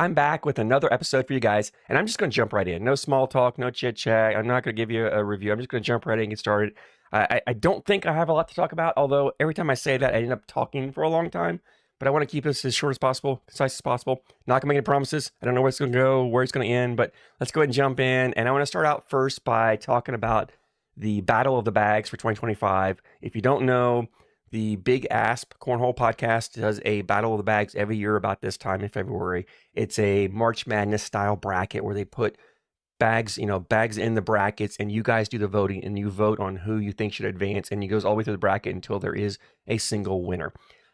I'm back with another episode for you guys, and I'm just going to jump right in. No small talk, no chit chat. I'm not going to give you a review. I'm just going to jump right in and get started. I don't think I have a lot to talk about, although every time I say that, I end up talking for a long time. But I want to keep this as short as possible, concise as possible. Not going to make any promises. I don't know where it's going to go, where it's going to end, but let's go ahead and jump in. And I want to start out first by talking about the Battle of the Bags for 2025. If you don't know, the Big Asp Cornhole podcast does a Battle of the Bags every year about this time in February. It's a March Madness style bracket where they put bags in the brackets, and you guys do the voting, and you vote on who you think should advance, and it goes all the way through the bracket until there is a single winner.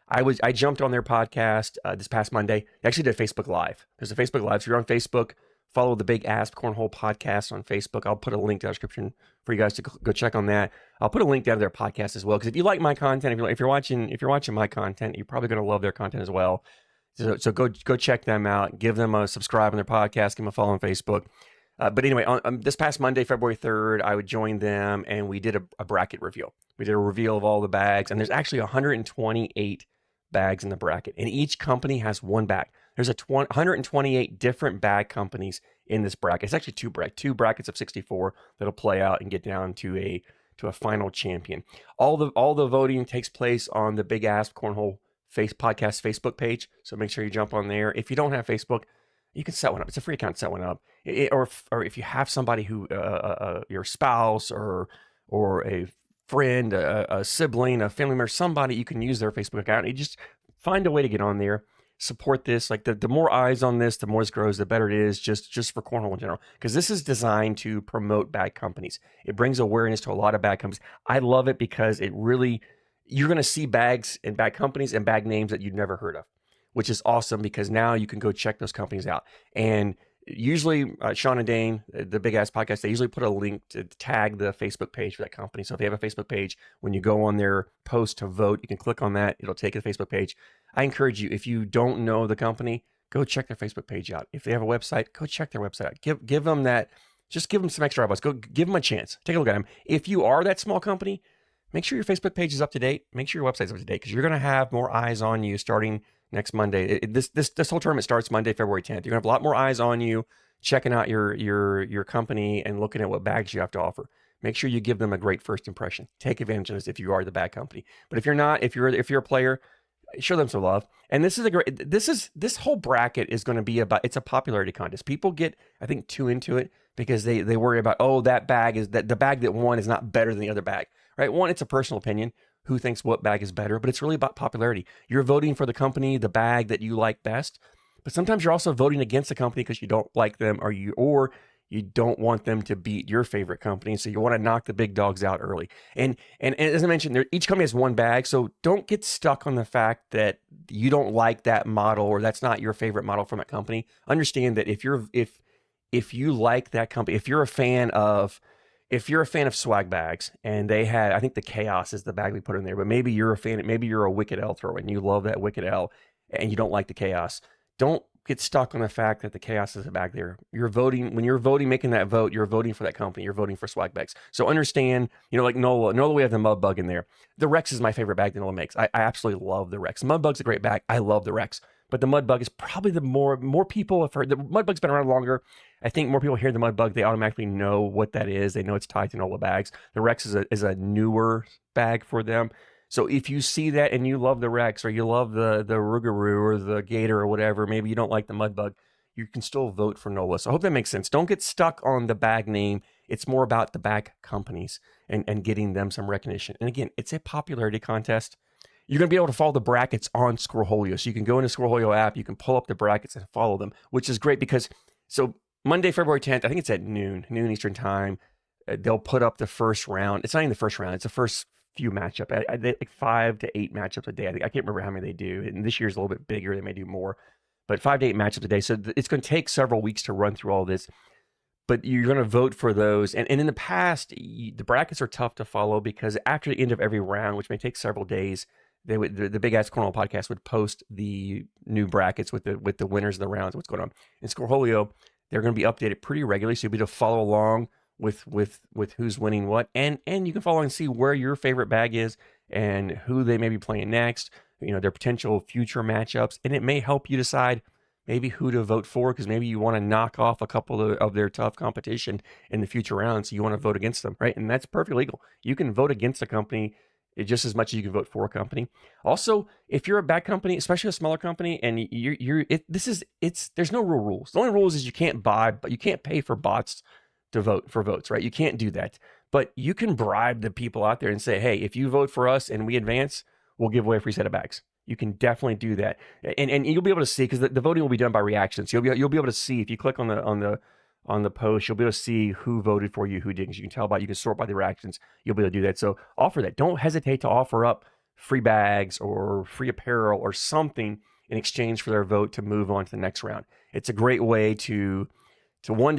I jumped on their podcast this past Monday. They actually did Facebook Live. There's a Facebook Live. So you're on Facebook, follow the Big Asp Cornhole podcast on Facebook. I'll put a link to the description for you guys to go check on that. I'll put a link down to their podcast as well, because if you like my content, if you're watching my content, you're probably going to love their content as well. So go check them out. Give them a subscribe on their podcast. Give them a follow on Facebook. But anyway, on this past Monday, February 3rd, I would join them, and we did a bracket reveal. We did a reveal of all the bags, and there's actually 128 bags in the bracket, and each company has one bag. There's 128 different bag companies in this bracket. It's actually two brackets of 64 that'll play out and get down to a final champion. All the voting takes place on the Big Asp Cornhole podcast Facebook page, so make sure you jump on there. If you don't have Facebook, you can set one up. It's a free account to set one up. Or if you have somebody who your spouse or a friend, a sibling, a family member, somebody, you can use their Facebook account. You just find a way to get on there. Support this. Like the more eyes on this, the more this grows, the better it is just for cornhole in general. Because this is designed to promote bag companies. It brings awareness to a lot of bag companies. I love it because you're going to see bags and bag companies and bag names that you've never heard of, which is awesome because now you can go check those companies out. And usually Sean and Dane, the Big Asp podcast, they usually put a link to tag the Facebook page for that company. So if they have a Facebook page, when you go on their post to vote, you can click on that. It'll take you to the Facebook page. I encourage you, if you don't know the company, go check their Facebook page out. If they have a website, go check their website out. Give them that. Just give them some extra eyeballs. Go give them a chance. Take a look at them. If you are that small company, make sure your Facebook page is up to date. Make sure your website's up to date because you're going to have more eyes on you starting next Monday. This whole tournament starts Monday, February 10th. You're gonna have a lot more eyes on you, checking out your company and looking at what bags you have to offer. Make sure you give them a great first impression. Take advantage of this if you are the bag company. But if you're not, if you're a player, show them some love. And this whole bracket is going to be about, it's a popularity contest. People get, I think, too into it because they worry about, that bag is that the bag that won is not better than the other bag, right? One, it's a personal opinion. Who thinks what bag is better, but it's really about popularity. You're voting for the company, the bag that you like best, but sometimes you're also voting against the company because you don't like them or you don't want them to beat your favorite company, so you want to knock the big dogs out early. And as I mentioned, each company has one bag, so don't get stuck on the fact that you don't like that model or that's not your favorite model from that company. Understand that if you like that company, if you're a fan of swag bags and they had, I think the Chaos is the bag we put in there, but maybe you're a Wicked L thrower and you love that Wicked L and you don't like the Chaos. Don't get stuck on the fact that the Chaos is a bag there. When you're voting, making that vote, you're voting for that company. You're voting for swag bags. So understand, like NOLA, we have the Mud Bug in there. The Rex is my favorite bag that NOLA makes. I absolutely love the Rex. Mud Bug's a great bag. I love the Rex. But the Mud Bug is probably the more people have heard. The Mud Bug's been around longer. I think more people hear the Mud Bug, they automatically know what that is. They know it's tied to NOLA bags. The Rex is a newer bag for them. So if you see that and you love the Rex or you love the Rougarou or the Gator or whatever, maybe you don't like the Mud Bug, you can still vote for NOLA. So I hope that makes sense. Don't get stuck on the bag name. It's more about the bag companies and getting them some recognition. And again, it's a popularity contest. You're going to be able to follow the brackets on Squirrelholio. So you can go into Squirrelholio app, you can pull up the brackets and follow them, which is great because, so Monday, February 10th, I think it's at noon Eastern time, they'll put up the first round. It's not even the first round. It's the first few matchup. Like 5 to 8 matchups a day. I can't remember how many they do. And this year's a little bit bigger. They may do more. But 5 to 8 matchups a day. So it's going to take several weeks to run through all this. But you're going to vote for those. And in the past, the brackets are tough to follow because after the end of every round, which may take several days, the Big Asp Cornhole podcast would post the new brackets with the winners of the rounds, what's going on. In Squirrelholio, they're going to be updated pretty regularly, so you'll be able to follow along with who's winning what, and you can follow and see where your favorite bag is and who they may be playing next, their potential future matchups, and it may help you decide maybe who to vote for, because maybe you want to knock off a couple of their tough competition in the future rounds. So you want to vote against them, right? And that's perfectly legal. You can vote against a company just as much as you can vote for a company. Also, if you're a bad company, especially a smaller company, and there's no real rules. The only rules is you can't pay for bots to vote for votes, right? You can't do that. But you can bribe the people out there and say, hey, if you vote for us and we advance, we'll give away a free set of bags. You can definitely do that, and you'll be able to see, because the voting will be done by reactions. So you'll be able to see, if you click on the post, you'll be able to see who voted for you, who didn't. You can tell you can sort by the reactions. You'll be able to do that. So offer that. Don't hesitate to offer up free bags or free apparel or something in exchange for their vote to move on to the next round. It's a great way to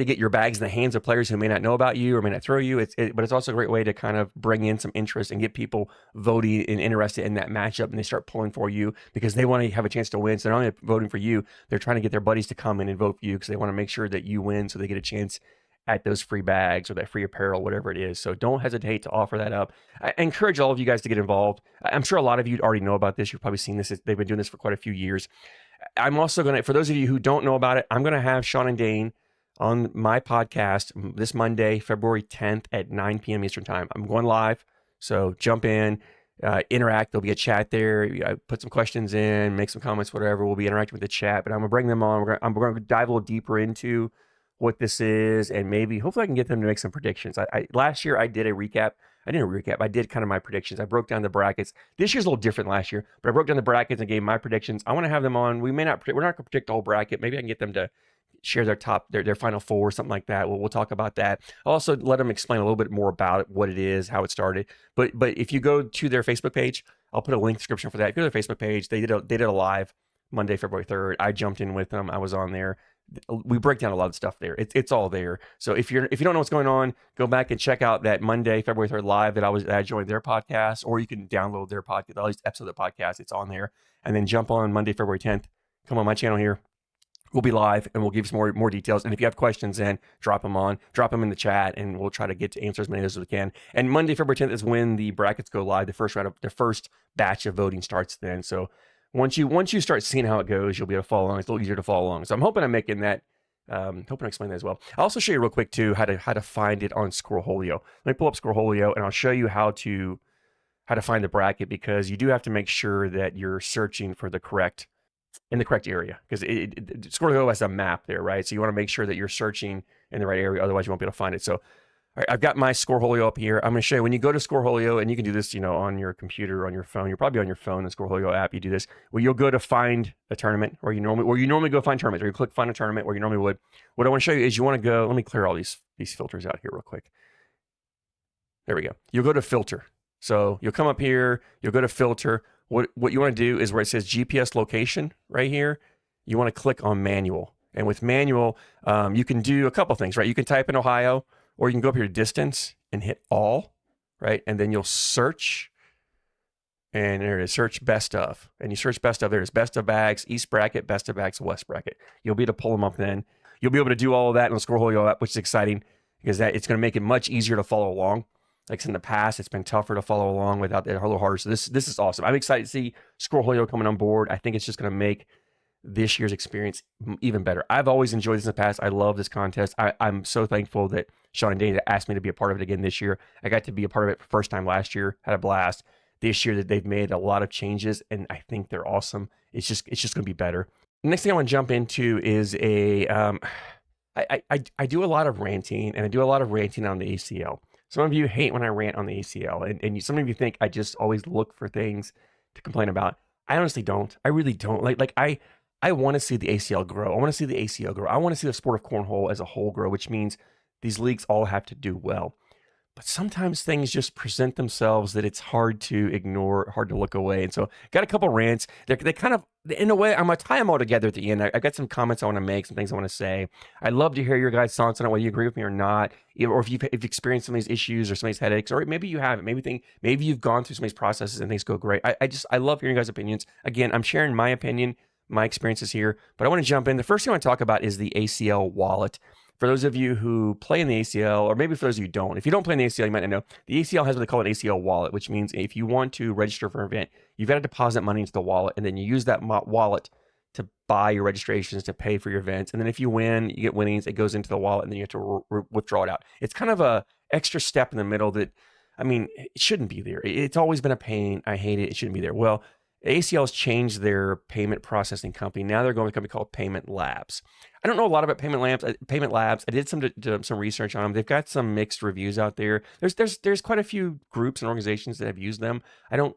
get your bags in the hands of players who may not know about you or may not throw you. But it's also a great way to kind of bring in some interest and get people voting and interested in that matchup, and they start pulling for you because they want to have a chance to win. So they're not only voting for you, they're trying to get their buddies to come in and vote for you because they want to make sure that you win, so they get a chance at those free bags or that free apparel, whatever it is. So don't hesitate to offer that up. I encourage all of you guys to get involved. I'm sure a lot of you already know about this. You've probably seen this. They've been doing this for quite a few years. I'm also going to, for those of you who don't know about it, I'm going to have Sean and Dane on my podcast this Monday, February 10th at 9 p.m. Eastern time. I'm going live, so jump in, interact. There'll be a chat there. Put some questions in, make some comments, whatever. We'll be interacting with the chat, but I'm going to bring them on. I'm going to dive a little deeper into what this is, and maybe, hopefully I can get them to make some predictions. Last year I did a recap. I didn't recap. I did kind of my predictions. I broke down the brackets. This year's a little different last year, but I broke down the brackets and gave my predictions. I want to have them on. We're not going to predict the whole bracket. Maybe I can get them to share their final four, something like that. We'll talk about that. I'll also let them explain a little bit more about it, what it is, how it started. But if you go to their Facebook page, I'll put a link description for that. If you go to their Facebook page, they did a live Monday, February 3rd. I jumped in with them. I was on there. We break down a lot of stuff there. It's all there. So if you don't know what's going on, go back and check out that Monday, February 3rd live that I joined their podcast, or you can download their podcast, the latest episode of the podcast. It's on there. And then jump on Monday, February 10th. Come on my channel here. We'll be live and we'll give you some more details. And if you have questions, then drop them in the chat, and we'll try to get to answer as many of those as we can. And Monday, February 10th is when the brackets go live. The first batch of voting starts then. So once you start seeing how it goes, you'll be able to follow along. It's a little easier to follow along. So I'm hoping I'm making that. Hoping I explain that as well. I'll also show you real quick too how to find it on Scornholio. Let me pull up Scornholio and I'll show you how to find the bracket, because you do have to make sure that you're searching for the correct area, because Scornholio has a map there, right? So you want to make sure that you're searching in the right area, otherwise you won't be able to find it. So, all right, I've got my Scornholio up here. I'm going to show you, when you go to Scornholio, and you can do this, on your computer, on your phone. You're probably on your phone, the Scornholio app. You do this, where you'll go to find a tournament, where you normally go find tournaments, or you click find a tournament where you normally would. What I want to show you is you want to go. Let me clear all these filters out here real quick. There we go. You'll go to filter. So you'll come up here. You'll go to filter. What you want to do is where it says GPS location right here, you want to click on manual. And with manual, you can do a couple things, right? You can type in Ohio, or you can go up here to distance and hit all, right? And then you'll search, and there it is, search best of. And you search best of, there's best of bags, east bracket, best of bags, west bracket. You'll be able to pull them up then. You'll be able to do all of that in the Scornholio app, which is exciting, because it's going to make it much easier to follow along. Like in the past, it's been tougher to follow along without that, a little harder. So this is awesome. I'm excited to see Scornholio coming on board. I think it's just going to make this year's experience even better. I've always enjoyed this in the past. I love this contest. I'm so thankful that Sean and Dane asked me to be a part of it again this year. I got to be a part of it for the first time last year. Had a blast. This year that they've made a lot of changes, and I think they're awesome. It's just going to be better. The next thing I want to jump into is I do a lot of ranting, and I do a lot of ranting on the ACL. Some of you hate when I rant on the ACL, and some of you think I just always look for things to complain about. I honestly don't. I really don't. I want to see the ACL grow. I want to see the ACL grow. I want to see the sport of cornhole as a whole grow, which means these leagues all have to do well. But sometimes things just present themselves that it's hard to ignore, hard to look away. And so got a couple rants. They kind of, in a way, I'm going to tie them all together at the end. I've got some comments I want to make, some things I want to say. I'd love to hear your guys' thoughts on it, whether you agree with me or not, or if you've experienced some of these issues or some of these headaches, or maybe you haven't. Maybe you've gone through some of these processes and things go great. I love hearing your guys' opinions. Again, I'm sharing my opinion, my experiences here, but I want to jump in. The first thing I want to talk about is the ACL wallet. For those of you who play in the ACL, or maybe for those of you who don't, if you don't play in the ACL, you might not know, the ACL has what they call an ACL wallet, which means if you want to register for an event, you've got to deposit money into the wallet, and then you use that wallet to buy your registrations, to pay for your events. And then if you win, you get winnings, it goes into the wallet, and then you have to withdraw it out. It's kind of a extra step in the middle that, I mean, it shouldn't be there. It's always been a pain. I hate it. It shouldn't be there. Well, ACL has changed their payment processing company. Now they're going with a company called Payment Labs. I don't know a lot about Payment Labs. I did some research on them. They've got some mixed reviews out there. There's quite a few groups and organizations that have used them. I don't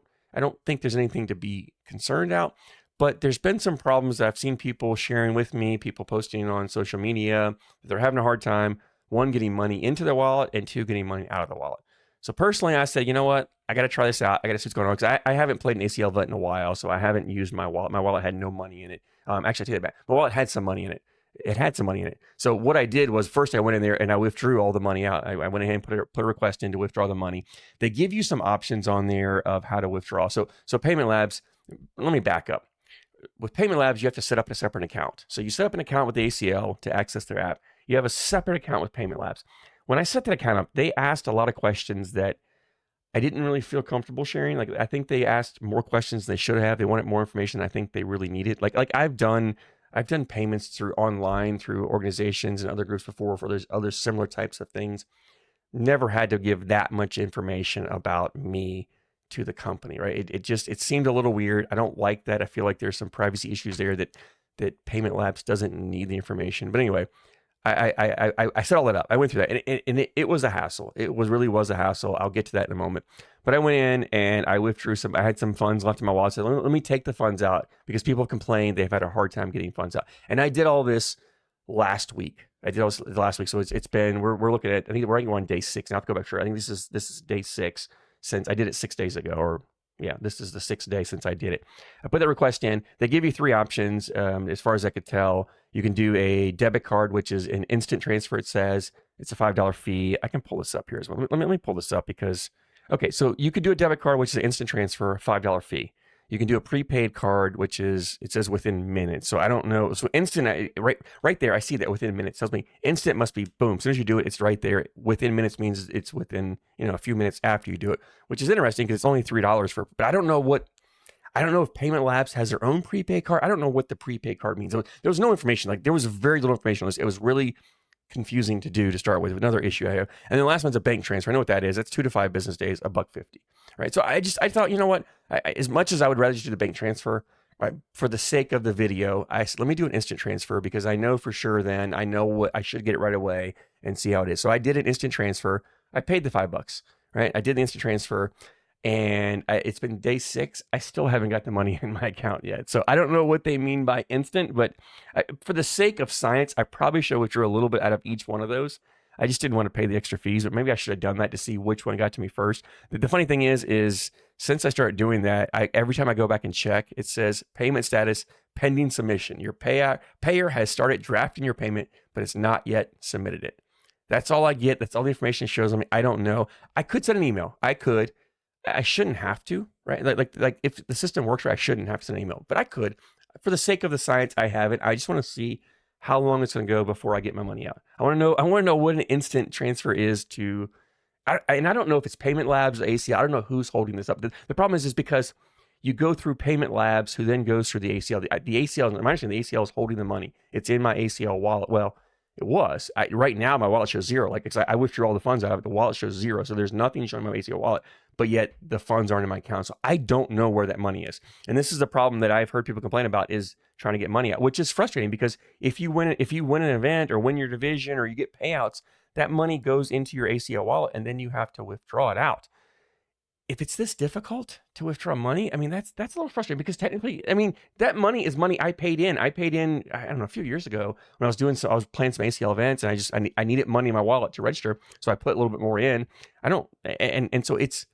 think there's anything to be concerned about, but there's been some problems that I've seen people sharing with me, people posting on social media that they're having a hard time, one, getting money into their wallet, and two, getting money out of the wallet. So personally, I said, you know what? I got to try this out. I got to see what's going on, because I haven't played an ACL vet in a while, so I haven't used my wallet. My wallet had no money in it. Actually, I take that back. My wallet had some money in it. It had some money in it. So what I did was, first I went in there and I withdrew all the money out. I went ahead and put a request in to withdraw the money. They give you some options on there of how to withdraw. So Payment Labs, let me back up. With Payment Labs, you have to set up a separate account. So you set up an account with the ACL to access their app. You have a separate account with Payment Labs. When I set that account up, they asked a lot of questions that I didn't really feel comfortable sharing. Like, I think they asked more questions than they should have. They wanted more information than I think they really needed. Like I've done payments through online, through organizations and other groups before for other similar types of things. Never had to give that much information about me to the company, right? It seemed a little weird. I don't like that. I feel like there's some privacy issues there that Payment Labs doesn't need the information. But anyway, I set all that up. I went through that, and it was a hassle. It really was a hassle. I'll get to that in a moment. But I went in and I withdrew I had some funds left in my wallet. I said, let me take the funds out, because people have complained they've had a hard time getting funds out. And I did all this last week. So it's been, we're looking at, I think we're on day 6. Now I have to go back through. I think this is day 6 since I did it 6 days ago, or yeah, this is the 6th day since I did it. I put that request in. They give you 3 options. As far as I could tell, you can do a debit card, which is an instant transfer. It says it's a $5 fee. I can pull this up here as well. Let me pull this up, because, okay, so you could do a debit card, which is an instant transfer, $5 fee. You can do a prepaid card, which is, it says within minutes. So I don't know. So instant, right there, I see that within minutes. It tells me instant must be boom. As soon as you do it, it's right there. Within minutes means it's within, a few minutes after you do it, which is interesting because it's only $3 but I don't know if Payment Labs has their own prepaid card. I don't know what the prepaid card means. There was no information. Like, there was very little information on this. It was really confusing to do to start with. Another issue I have. And then the last one's a bank transfer. I know what that is. That's 2 to 5 business days, $1.50. Right. So I thought, you know what? As much as I would rather just do the bank transfer, right, for the sake of the video, I said, let me do an instant transfer, because I know for sure then I know what I should get it right away and see how it is. So I did an instant transfer. I paid the $5, right? I did the instant transfer, and it's been day 6. I still haven't got the money in my account yet. So I don't know what they mean by instant, but for the sake of science, I probably should withdraw a little bit out of each one of those. I just didn't want to pay the extra fees, but maybe I should have done that to see which one got to me first. The funny thing is since I started doing that, every time I go back and check, it says payment status pending submission. Your payer has started drafting your payment, but it's not yet submitted it. That's all I get. That's all the information it shows me. I don't know. I could send an email. I shouldn't have to, right? Like if the system works right, I shouldn't have to send an email, but I could. For the sake of the science, I have it. I just want to see how long it's going to go before I get my money out. I want to know what an instant transfer is to, and I don't know if it's Payment Labs or ACL. I don't know who's holding this up. The problem is because you go through Payment Labs, who then goes through the ACL. The ACL, my understanding, the ACL is holding the money. It's in my ACL wallet. Well, it was. Right now, my wallet shows 0. Like, I withdrew all the funds out of it. The wallet shows 0. So there's nothing showing my ACL wallet, but yet the funds aren't in my account. So I don't know where that money is. And this is the problem that I've heard people complain about, is trying to get money out, which is frustrating, because if you win an event or win your division or you get payouts, that money goes into your ACL wallet and then you have to withdraw it out. If it's this difficult to withdraw money, I mean, that's a little frustrating, because technically, I mean, that money is money I paid in. I don't know, a few years ago when I was playing some ACL events, and I needed money in my wallet to register. So I put a little bit more in. And so it's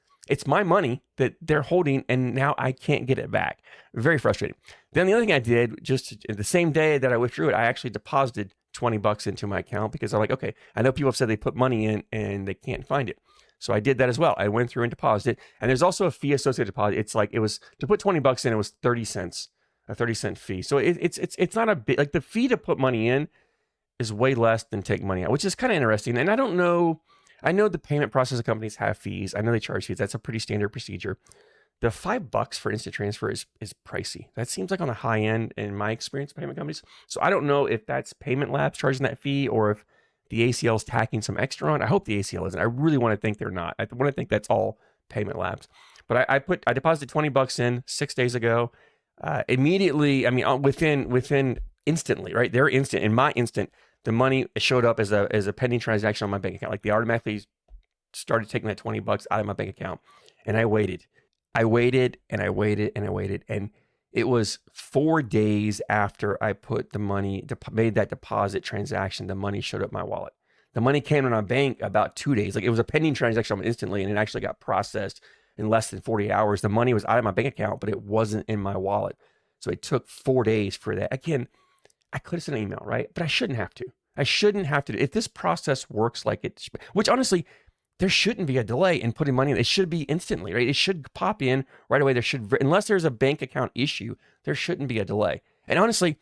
my money that they're holding, and now I can't get it back. Very frustrating. Then the other thing I did, just the same day that I withdrew it, I actually deposited $20 into my account, because I'm like, okay, I know people have said they put money in and they can't find it. So I did that as well. I went through and deposited, and there's also a fee associated with deposit. It's like, it was to put $20 in, it was 30 cents, a 30-cent fee. So it's not a big, like, the fee to put money in is way less than take money out, which is kind of interesting. And I don't know, I know the payment processing companies have fees. I know they charge fees. That's a pretty standard procedure. the $5 for instant transfer is pricey. That seems like on the high end in my experience with payment companies. So I don't know if that's Payment Labs charging that fee or if the ACL is tacking some extra on. I hope the ACL isn't. I really want to think they're not. I want to think that's all Payment Labs. But I deposited $20 in 6 days ago. Immediately, I mean, within instantly, right? They're instant. In my instant, the money showed up as a pending transaction on my bank account. Like they automatically started taking that $20 out of my bank account, and I waited. I waited and I waited and I waited, and it was 4 days after I put the money, made that deposit transaction, the money showed up in my wallet. The money came in my bank about 2 days. Like it was a pending transaction instantly, and it actually got processed in less than 40 hours. The money was out of my bank account, but it wasn't in my wallet. So it took 4 days for that. Again, I could have sent an email, right? But I shouldn't have to. I shouldn't have to. If this process works like it, which honestly, there shouldn't be a delay in putting money in. It should be instantly, right? It should pop in right away. There should, unless there's a bank account issue, there shouldn't be a delay. And honestly,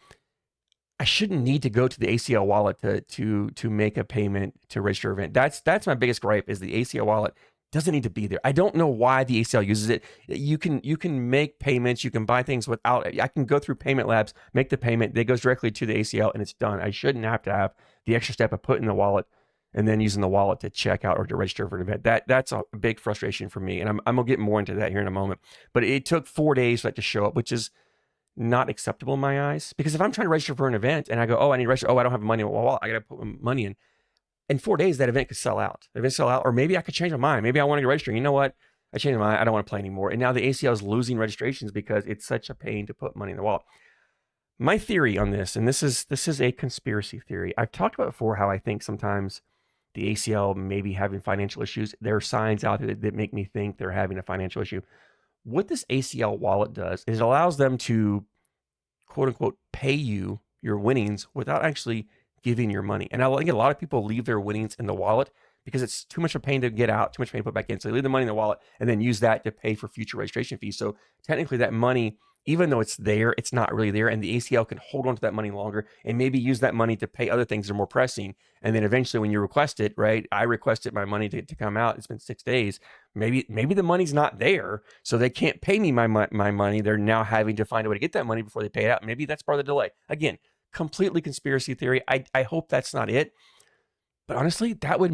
I shouldn't need to go to the ACL wallet to make a payment to register an event. That's my biggest gripe is the ACL wallet doesn't need to be there. I don't know why the ACL uses it. You can make payments, you can buy things without it. I can go through Payment Labs, make the payment, that goes directly to the ACL and it's done. I shouldn't have to have the extra step of putting the wallet and then using the wallet to check out or to register for an event. That's a big frustration for me. And I'm gonna get more into that here in a moment. But it took 4 days for that to show up, which is not acceptable in my eyes. Because if I'm trying to register for an event and I go, oh, I need to register, oh, I don't have money in my wallet, I gotta put money in 4 days, that event could sell out. The event sell out, or maybe I could change my mind. Maybe I want to get registering. You know what? I changed my mind. I don't want to play anymore. And now the ACL is losing registrations because it's such a pain to put money in the wallet. My theory on this, and this is a conspiracy theory. I've talked about before how I think sometimes the ACL may be having financial issues. There are signs out there that make me think they're having a financial issue. What this ACL wallet does is it allows them to, quote unquote, pay you your winnings without actually giving your money. And I think a lot of people leave their winnings in the wallet because it's too much of a pain to get out, too much pain to put back in. So they leave the money in the wallet and then use that to pay for future registration fees. So technically that money, even though it's there, it's not really there. And the ACL can hold on to that money longer and maybe use that money to pay other things that are more pressing. And then eventually when you request it, right? I requested my money to come out. It's been 6 days. Maybe the money's not there. So they can't pay me my money. They're now having to find a way to get that money before they pay it out. Maybe that's part of the delay. Again, completely conspiracy theory. I hope that's not it. But honestly, that would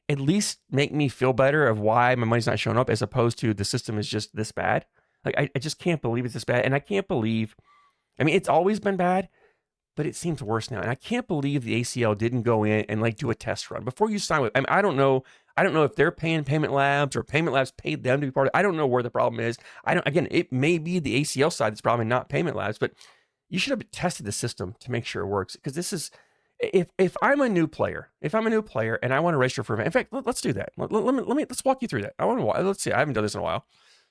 at least make me feel better of why my money's not showing up as opposed to the system is just this bad. Like, I just can't believe it's this bad. And I can't believe, I mean, it's always been bad, but it seems worse now. And I can't believe the ACL didn't go in and like do a test run before you sign with. I mean, I don't know if they're paying Payment Labs or Payment Labs paid them to be part of it. I don't know where the problem is. Again, it may be the ACL side that's the problem and not Payment Labs, but you should have tested the system to make sure it works. Because this is, if I'm a new player, and I want to register for an event, in fact, let's do that. Let's walk you through that. Let's see. I haven't done this in a while.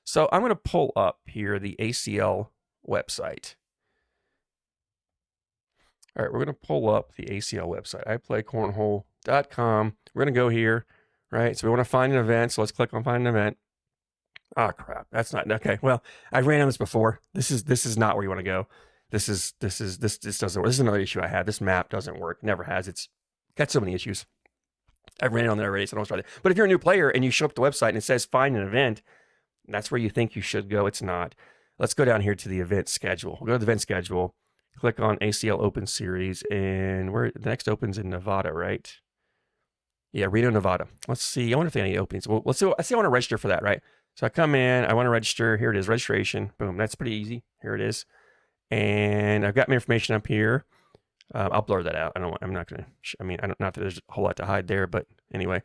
So I'm going to pull up here the ACL website. All right, we're going to pull up the ACL website, iPlayCornhole.com. We're going to go here, right? So we want to find an event. So let's click on find an event. Oh, crap. That's not, okay. Well, I ran on this before. This is not where you want to go. This doesn't work. This is another issue I have. This map doesn't work. Never has. It's got so many issues. I've ran it on there already, so I don't try to. But if you're a new player and you show up at the website and it says find an event, that's where you think you should go. It's not. Let's go down here to the event schedule. We'll go to the event schedule, click on ACL Open Series, and the next opens in Nevada, right? Yeah, Reno, Nevada. Let's see. I wonder if they have any openings. Well, let's see. I want to register for that, right? So I come in. I want to register. Here it is, registration. Boom. That's pretty easy. Here it is. And I've got my information up here. I'll blur that out. I'm not going to, not that there's a whole lot to hide there, but anyway,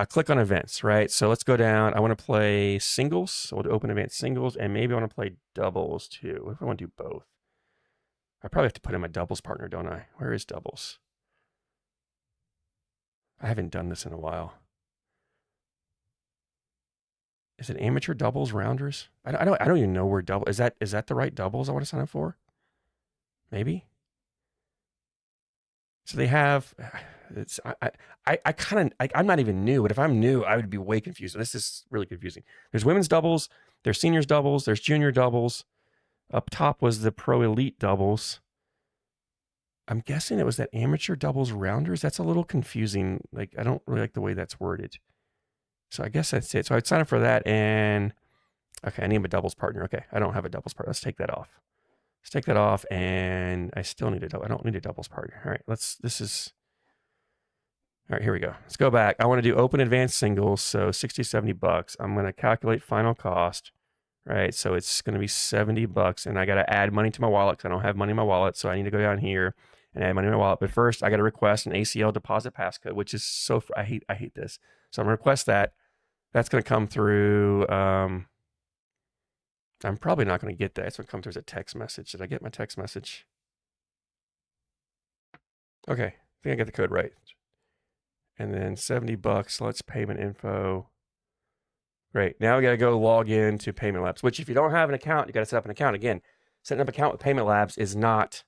click on events, right? So let's go down. I want to play singles. So we'll open event singles, and maybe I want to play doubles too. What if I want to do both? I probably have to put in my doubles partner, don't I? Where is doubles? I haven't done this in a while. Is it amateur doubles rounders? I don't even know where double is that the right doubles I want to sign up for? Maybe. So they have it's I'm not even new, but if I'm new, I would be way confused. This is really confusing. There's women's doubles, there's seniors doubles, there's junior doubles. Up top was the pro elite doubles. I'm guessing it was that amateur doubles rounders. That's a little confusing. Like, I don't really like the way that's worded. So I guess that's it. So I'd sign up for that, and Okay, I need a doubles partner. Okay, I don't have a doubles partner. Let's take that off. Let's take that off, and I still need a double. I don't need a doubles partner. All right, all right, here we go. Let's go back. I want to do open advanced singles, so 60, 70 bucks. I'm going to calculate final cost, right? So it's going to be 70 bucks, and I got to add money to my wallet because I don't have money in my wallet, so I need to go down here and add money in my wallet. But first, I got to request an ACL deposit passcode, which is so, I hate this. So I'm going to request that. That's going to come through. I'm probably not going to get that. It's going to come through as a text message. Did I get my text message? Okay, I think I got the code right. And then 70 bucks, let's payment info. Great. Now we got to go log in to Payment Labs, which if you don't have an account, you got to set up an account. Again, setting up an account with Payment Labs is not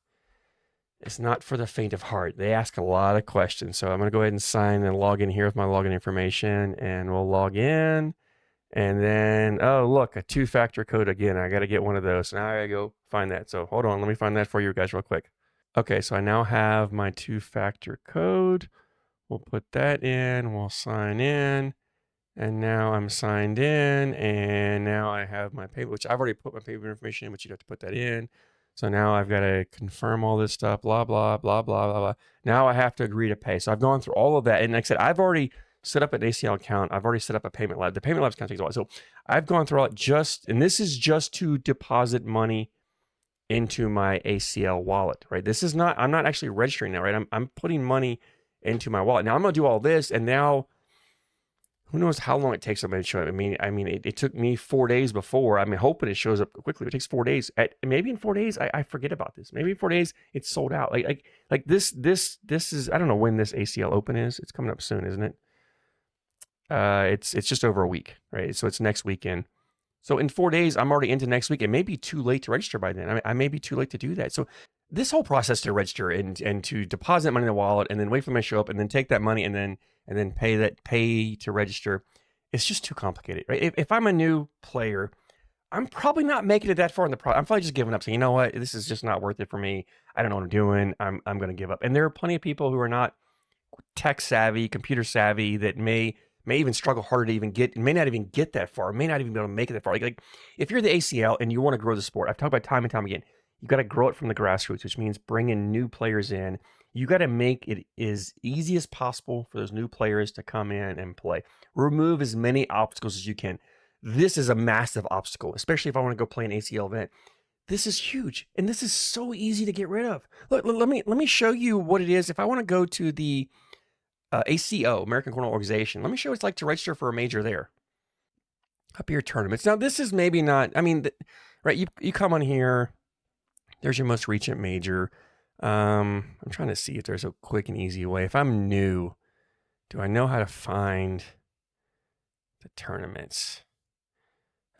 for the faint of heart. They ask a lot of questions. So I'm going to go ahead and sign and log in here with my login information, and we'll log in. And then, oh, look, a two-factor code again. I got to get one of those. So now I got to go find that. So hold on. Let me find that for you guys real quick. Okay, so I now have my two-factor code. We'll put that in. We'll sign in. And now I'm signed in. And now I have my payment, which I've already put my payment information in, but you'd have to put that in. So now I've got to confirm all this stuff, blah, blah, blah, blah, blah, blah. Now I have to agree to pay. So I've gone through all of that. And like I said, I've already set up an ACL account. I've already set up a Payment Lab. The Payment Lab's kind of takes a while. So I've gone through all it and this is just to deposit money into my ACL wallet, right? This is not, I'm not actually registering now, right? I'm putting money into my wallet. Now I'm going to do all this, and now who knows how long it takes them to show up. I mean, it took me 4 days before. I'm hoping it shows up quickly. It takes 4 days. Maybe in 4 days, I forget about this. Maybe in 4 days, it's sold out. Like this is, I don't know when this ACL Open is. It's coming up soon, isn't it? It's just over a week, right? So it's next weekend. So in 4 days, I'm already into next week. It may be too late to register by then. I may be too late to do that. So this whole process to register and to deposit money in the wallet and then wait for them to show up and then take that money and then pay to register, it's just too complicated, right? If I'm a new player, I'm probably not making it that far in the process. I'm probably just giving up, saying, you know what, this is just not worth it for me. I don't know what I'm doing. I'm going to give up. And there are plenty of people who are not tech savvy, computer savvy, that may even struggle harder to even get, may not even get that far, may not even be able to make it that far. Like if you're the ACL and you want to grow the sport, I've talked about time and time again, you got to grow it from the grassroots, which means bringing new players in. You got to make it as easy as possible for those new players to come in and play. Remove as many obstacles as you can. This is a massive obstacle, especially if I want to go play an ACL event. This is huge, and this is so easy to get rid of. Look, let me show you what it is. If I want to go to the ACO, American Cornhole Organization, let me show you what it's like to register for a major there. Up here, tournaments. Now, this is maybe not, I mean, right, you come on here, there's your most recent major. I'm trying to see if there's a quick and easy way. If I'm new, do I know how to find the tournaments?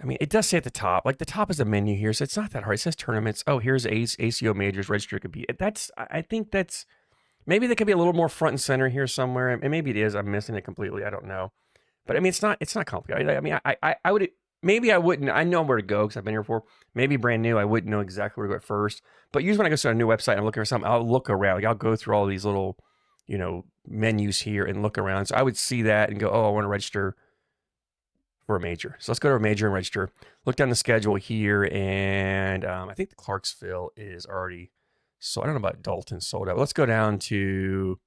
I mean, it does say at the top, like the top is a menu here, so it's not that hard. It says tournaments. Oh, here's ACO majors, register could be. I think that's, maybe they could be a little more front and center here somewhere, and maybe it is. I'm missing it completely. I don't know, but I mean, it's not complicated. I mean, I would, maybe I wouldn't. I know where to go because I've been here before. Maybe brand new, I wouldn't know exactly where to go at first. But usually when I go to a new website, I'm looking for something. I'll look around. Like I'll go through all these little, menus here and look around. So I would see that and go, oh, I want to register for a major. So let's go to a major and register. Look down the schedule here, and I think the Clarksville is already. So I don't know about Dalton sold out. Let's go down to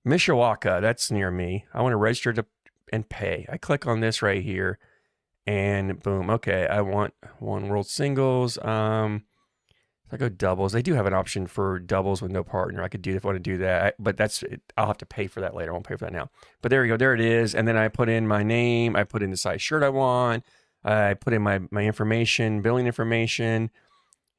Mishawaka. That's near me. I want to register and pay. I click on this right here, and boom. Okay, I want one world singles. If I go doubles, they do have an option for doubles with no partner. I could do if I want to do that, but I'll have to pay for that later. I won't pay for that now. But there we go. There it is. And then I put in my name. I put in the size shirt I want. I put in my information, billing information.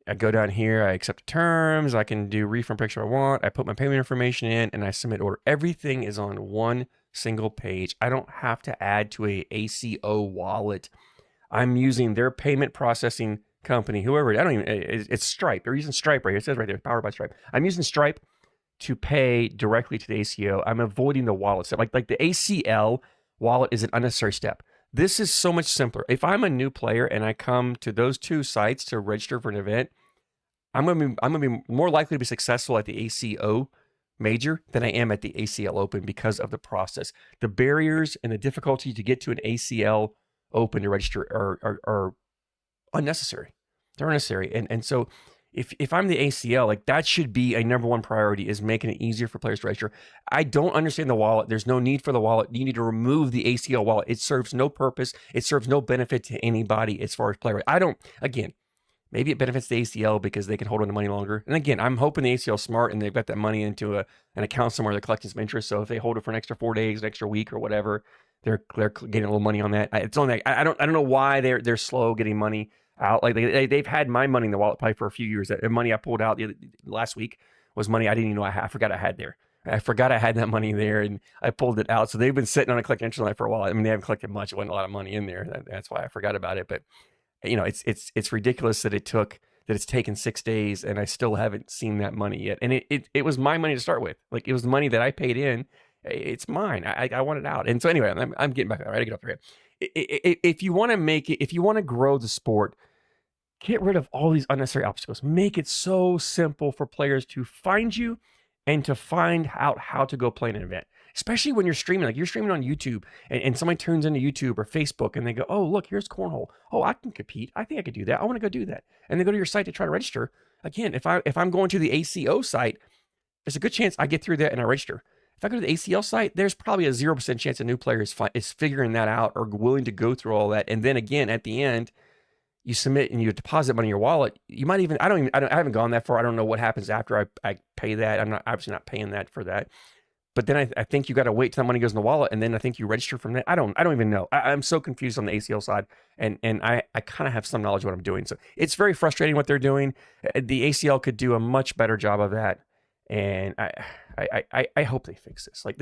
I go down here, I accept the terms, I can do refund picture I want, I put my payment information in, and I submit order. Everything is on one single page. I don't have to add to a ACO wallet. I'm using their payment processing company, whoever, it's Stripe. They're using Stripe right here. It says right there, powered by Stripe. I'm using Stripe to pay directly to the ACO. I'm avoiding the wallet step. Like the ACL wallet is an unnecessary step. This is so much simpler. If I'm a new player and I come to those two sites to register for an event, I'm gonna be more likely to be successful at the ACO major than I am at the ACL Open because of the process. The barriers and the difficulty to get to an ACL Open to register are unnecessary. They're unnecessary. And so if I'm the ACL, like that should be a number one priority, is making it easier for players to register. I don't understand the wallet. There's no need for the wallet. You need to remove the ACL wallet. It serves no purpose. It serves no benefit to anybody as far as player. Again, maybe it benefits the ACL because they can hold on to money longer. And again, I'm hoping the ACL is smart and they've got that money into an account somewhere they're collecting some interest. So if they hold it for an extra 4 days, an extra week or whatever, they're getting a little money on that. It's on that. I don't know why they're slow getting money out. Like they've had my money in the wallet probably for a few years. That money I pulled out last week was money I didn't even know I forgot I had there. I forgot I had that money there, and I pulled it out. So they've been sitting on a collecting interest on it for a while. I mean, they haven't collected much. It wasn't a lot of money in there. That's why I forgot about it. But it's ridiculous that it's taken 6 days and I still haven't seen that money yet. And it was my money to start with. Like, it was the money that I paid in. It's mine. I want it out. And so anyway, I'm getting back. All right, I get off here. If you want to grow the sport, get rid of all these unnecessary obstacles. Make it so simple for players to find you and to find out how to go play an event. Especially when you're streaming, like you're streaming on YouTube and somebody turns into YouTube or Facebook and they go, oh, look, here's cornhole. Oh, I can compete. I think I could do that. I want to go do that. And they go to your site to try to register. Again, if I'm going to the ACO site, there's a good chance I get through that and I register. If I go to the ACL site, there's probably a 0% chance a new player is figuring that out or willing to go through all that. And then again, at the end, you submit and you deposit money in your wallet. You might even, I haven't gone that far. I don't know what happens after I pay that. I'm obviously not paying that for that. But then I think you got to wait till that money goes in the wallet, and then I think you register from that. I don't even know. I'm so confused on the ACL side, and I kind of have some knowledge of what I'm doing. So it's very frustrating what they're doing. The ACL could do a much better job of that, and I hope they fix this. Like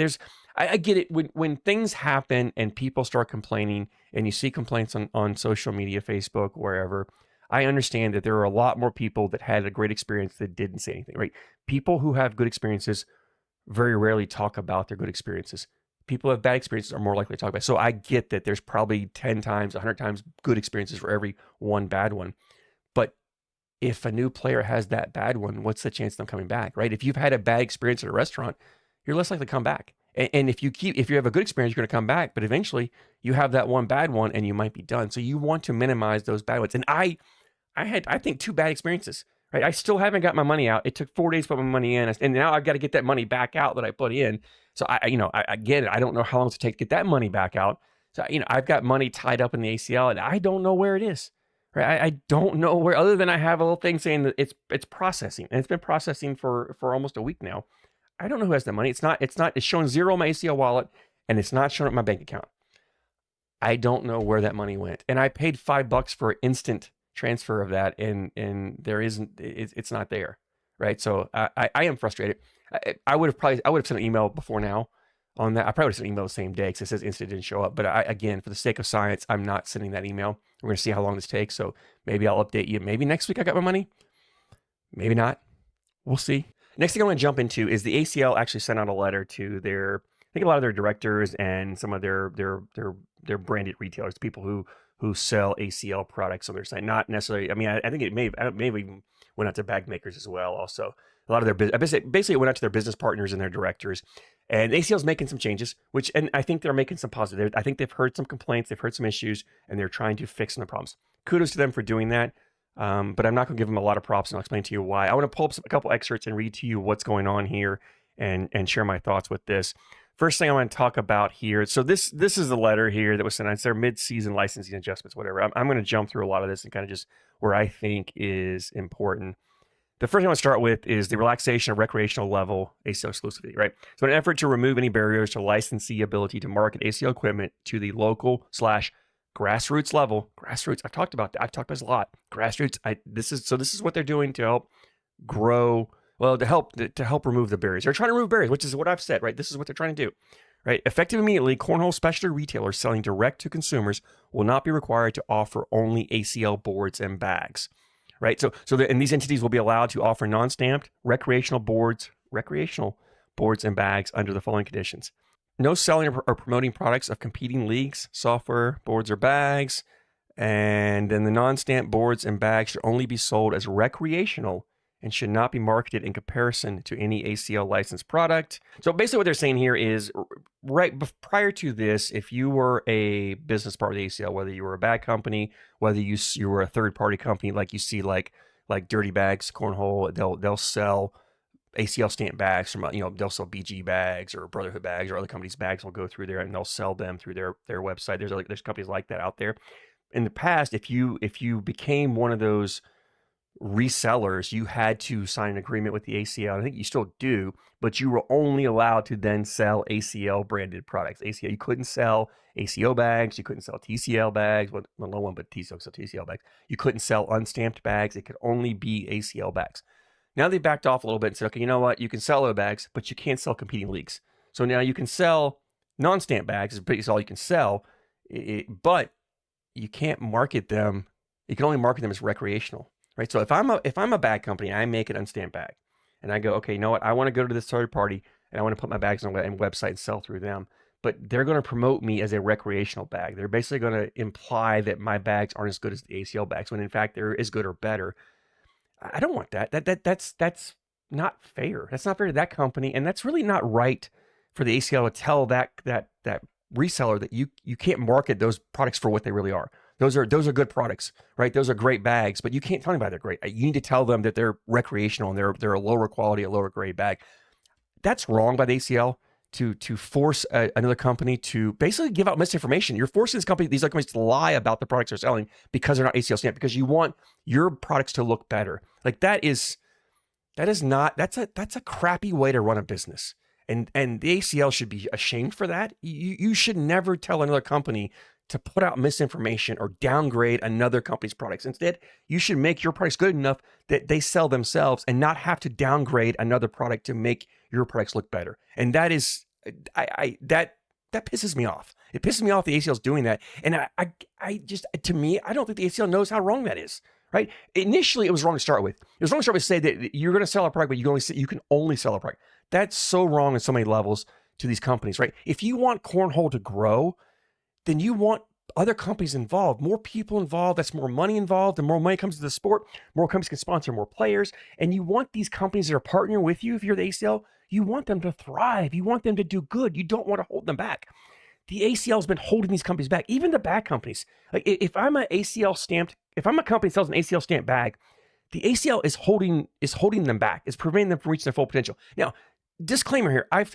I get it when things happen and people start complaining, and you see complaints on social media, Facebook, wherever. I understand that there are a lot more people that had a great experience that didn't say anything. Right? People who have good experiences very rarely talk about their good experiences. People who have bad experiences are more likely to talk about it. So I get that there's probably 10 times, 100 times good experiences for every one bad one. But if a new player has that bad one, what's the chance of them coming back, right? If you've had a bad experience at a restaurant, you're less likely to come back. And if you have a good experience, you're going to come back. But eventually you have that one bad one and you might be done. So you want to minimize those bad ones. And I think 2 bad experiences. Right? I still haven't got my money out. It took 4 days to put my money in, and now I've got to get that money back out that I put in. So I get it. I don't know how long it's take to get that money back out. So I've got money tied up in the ACL, and I don't know where it is. Right? I don't know where, other than I have a little thing saying that it's processing, and it's been processing for almost a week now. I don't know who has the money. It's showing 0 on my ACL wallet, and it's not showing up my bank account. I don't know where that money went, and I paid $5 for instant transfer of that, and there isn't, it's not there, right? So I am frustrated. I would have sent an email before now on that. I probably would have sent an email the same day because it says instant didn't show up. But again, for the sake of science, I'm not sending that email. We're going to see how long this takes. So maybe I'll update you. Maybe next week I got my money. Maybe not. We'll see. Next thing I want to jump into is the ACL actually sent out a letter to I think a lot of their directors and some of their branded retailers, people who sell ACL products on their site. Not necessarily, I mean, I think it may have even went out to bag makers as well. Also, a lot of their basically it went out to their business partners and their directors. And ACL is making some changes, and I think they're making some positive. I think they've heard some complaints, they've heard some issues, and they're trying to fix some of the problems. Kudos to them for doing that. But I'm not going to give them a lot of props, and I'll explain to you why. I want to pull up a couple excerpts and read to you what's going on here and share my thoughts with this. First thing I want to talk about here. So this is the letter here that was sent out. It's their mid-season licensing adjustments, whatever. I'm going to jump through a lot of this and kind of just where I think is important. The first thing I want to start with is the relaxation of recreational level ACL exclusivity, right? So in an effort to remove any barriers to licensee ability to market ACL equipment to the local/grassroots level. Grassroots, I've talked about that. I've talked about this a lot. Grassroots, this is what they're doing to help grow. Well, to help remove the barriers. They're trying to remove barriers, which is what I've said, right? This is what they're trying to do, right? Effective immediately, cornhole specialty retailers selling direct to consumers will not be required to offer only ACL boards and bags, right? And these entities will be allowed to offer non-stamped recreational boards and bags under the following conditions: no selling or promoting products of competing leagues, software, boards, or bags, and then the non-stamped boards and bags should only be sold as recreational and should not be marketed in comparison to any ACL licensed product. So basically what they're saying here is right prior to this, if you were a business partner of the ACL, whether you were a bag company, whether you were a third party company, like you see like Dirty Bags, Cornhole, they'll sell ACL stamp bags from, they'll sell BG bags or Brotherhood bags or other companies' bags will go through there and they'll sell them through their website. There's companies like that out there. In the past, if you became one of those resellers, you had to sign an agreement with the ACL. I think you still do, but you were only allowed to then sell ACL branded products. ACL, you couldn't sell ACO bags, you couldn't sell TCL bags. Well, no one but TCL could sell TCL bags. You couldn't sell unstamped bags. It could only be ACL bags. Now they backed off a little bit and said, okay, you know what? You can sell other bags, but you can't sell competing leagues. So now you can sell non-stamp bags, is all you can sell, but you can't market them. You can only market them as recreational, right? So if I'm a bag company and I make an unstamped bag and I go, okay, you know what? I want to go to this third party and I want to put my bags on a website and sell through them, but they're going to promote me as a recreational bag. They're basically going to imply that my bags aren't as good as the ACL bags when in fact they're as good or better. I don't want that. That's not fair. That's not fair to that company, and that's really not right for the ACL to tell that reseller that you can't market those products for what they really are. Those are good products, right? Those are great bags, but you can't tell anybody they're great. You need to tell them that they're recreational and they're a lower quality, a lower grade bag. That's wrong by the ACL to force another company to basically give out misinformation. You're forcing these other companies to lie about the products they're selling because they're not ACL stamped, because you want your products to look better. Like that's a crappy way to run a business. And the ACL should be ashamed for that. You should never tell another company to put out misinformation or downgrade another company's products. Instead, you should make your products good enough that they sell themselves and not have to downgrade another product to make your products look better. And that is, that pisses me off. It pisses me off the ACL is doing that. And to me, I don't think the ACL knows how wrong that is. Right? Initially, it was wrong to start with. It was wrong to start with to say that you're going to sell a product, but you can only sell a product. That's so wrong on so many levels to these companies, right? If you want cornhole to grow, then you want other companies involved, more people involved. That's more money involved. The more money comes to the sport, more companies can sponsor more players. And you want these companies that are partnering with you, if you're the ACL, you want them to thrive. You want them to do good. You don't want to hold them back. The ACL has been holding these companies back, even the bag companies. Like if I'm a company that sells an ACL stamped bag, the ACL is holding them back. It's preventing them from reaching their full potential. Now, disclaimer here: I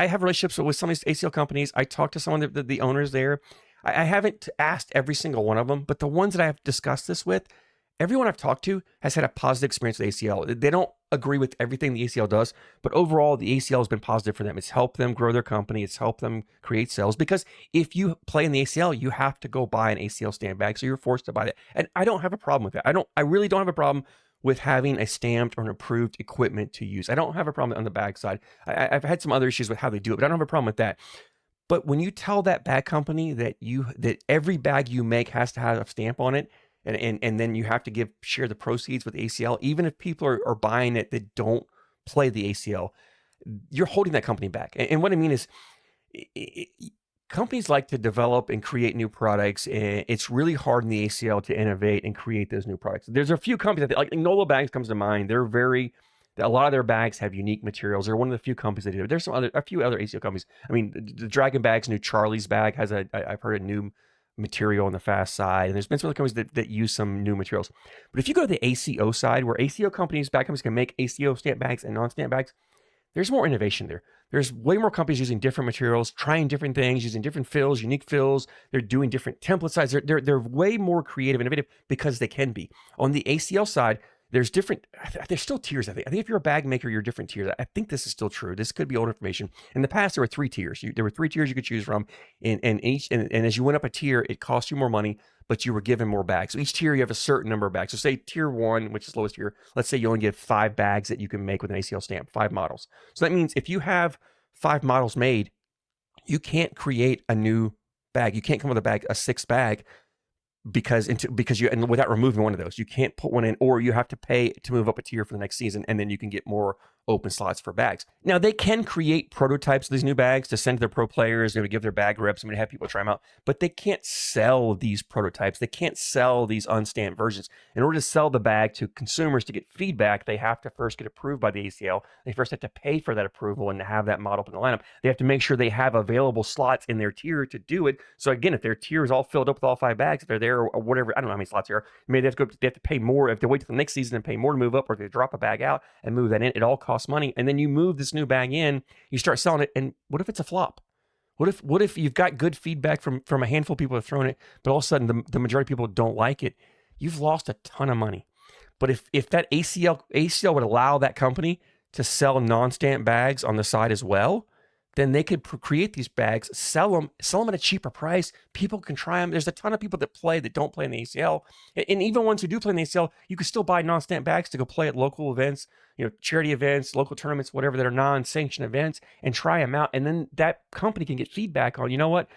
have relationships with some of these ACL companies. I talked to some of the owners there. I haven't asked every single one of them, but the ones that I've discussed this with, everyone I've talked to has had a positive experience with ACL. They don't agree with everything the ACL does, but overall, the ACL has been positive for them. It's helped them grow their company. It's helped them create sales, because if you play in the ACL, you have to go buy an ACL stand bag, so you're forced to buy that. And I don't have a problem with that. I really don't have a problem with having a stamped or an approved equipment to use. I don't have a problem on the bag side. I've had some other issues with how they do it, but I don't have a problem with that. But when you tell that bag company that every bag you make has to have a stamp on it, and then you have to share the proceeds with ACL, even if people are buying it that don't play the ACL, you're holding that company back. And what I mean is, companies like to develop and create new products, and it's really hard in the ACL to innovate and create those new products. There's a few companies like NOLA Bags comes to mind. A lot of their bags have unique materials. They're one of the few companies that do it. There's a few other ACL companies. I mean, the Dragon Bag's new Charlie's bag has I've heard a new material on the fast side, and there's been some other companies that use some new materials. But if you go to the ACO side, where bag companies can make ACO stamp bags and non-stamp bags, there's more innovation there. There's way more companies using different materials, trying different things, using different fills, unique fills. They're doing different template sizes. They're way more creative, innovative, because they can be. On the ACL side, there's still tiers, I think. I think if you're a bag maker, you're different tiers. I think this is still true. This could be old information. In the past, there were 3 tiers. There were 3 tiers you could choose from. And as you went up a tier, it cost you more money, but you were given more bags. So each tier, you have a certain number of bags. So say tier 1, which is the lowest tier, let's say you only get 5 bags that you can make with an ACL stamp, 5 models. So that means if you have 5 models made, you can't create a new bag. You can't come with a 6th bag, because without removing one of those, you can't put one in, or you have to pay to move up a tier for the next season, and then you can get more open slots for bags. Now, they can create prototypes of these new bags to send to their pro players. They would give their bag reps. Have people try them out, but they can't sell these prototypes. They can't sell these unstamped versions. In order to sell the bag to consumers to get feedback, they have to first get approved by the ACL. They first have to pay for that approval and to have that model up in the lineup. They have to make sure they have available slots in their tier to do it. So again, if their tier is all filled up with all 5 bags, if they're there or whatever, I don't know how many slots there are. Maybe they have to pay more. If they wait till the next season and pay more to move up, or if they drop a bag out and move that in, it all costs money. And then you move this new bag in, you start selling it, and what if it's a flop? What if you've got good feedback from a handful of people who have thrown it, but all of a sudden the majority of people don't like it? You've lost a ton of money. But if that ACL would allow that company to sell non-stamp bags on the side as well, then they could create these bags, sell them at a cheaper price. People can try them. There's a ton of people that don't play in the ACL. And even ones who do play in the ACL, you can still buy non-stamp bags to go play at local events, charity events, local tournaments, whatever, that are non-sanctioned events, and try them out. And then that company can get feedback on, you know what,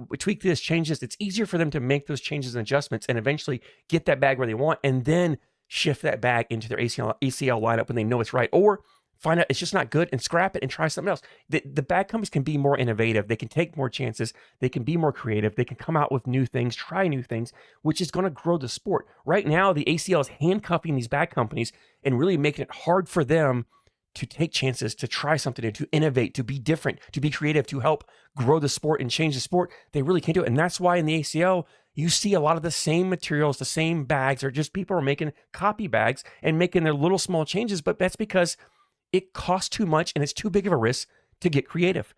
we tweak this, change this. It's easier for them to make those changes and adjustments and eventually get that bag where they want, and then shift that bag into their ACL lineup when they know it's right. Or find out it's just not good and scrap it and try something else. The bag companies can be more innovative. They can take more chances. They can be more creative. They can come out with new things, try new things, which is going to grow the sport. Right now, the ACL is handcuffing these bag companies and really making it hard for them to take chances, to try something new, to innovate, to be different, to be creative, to help grow the sport and change the sport. They really can't do it. And that's why in the ACL, you see a lot of the same materials, the same bags, or just people are making copy bags and making their little small changes. But that's because it costs too much and it's too big of a risk to get creative.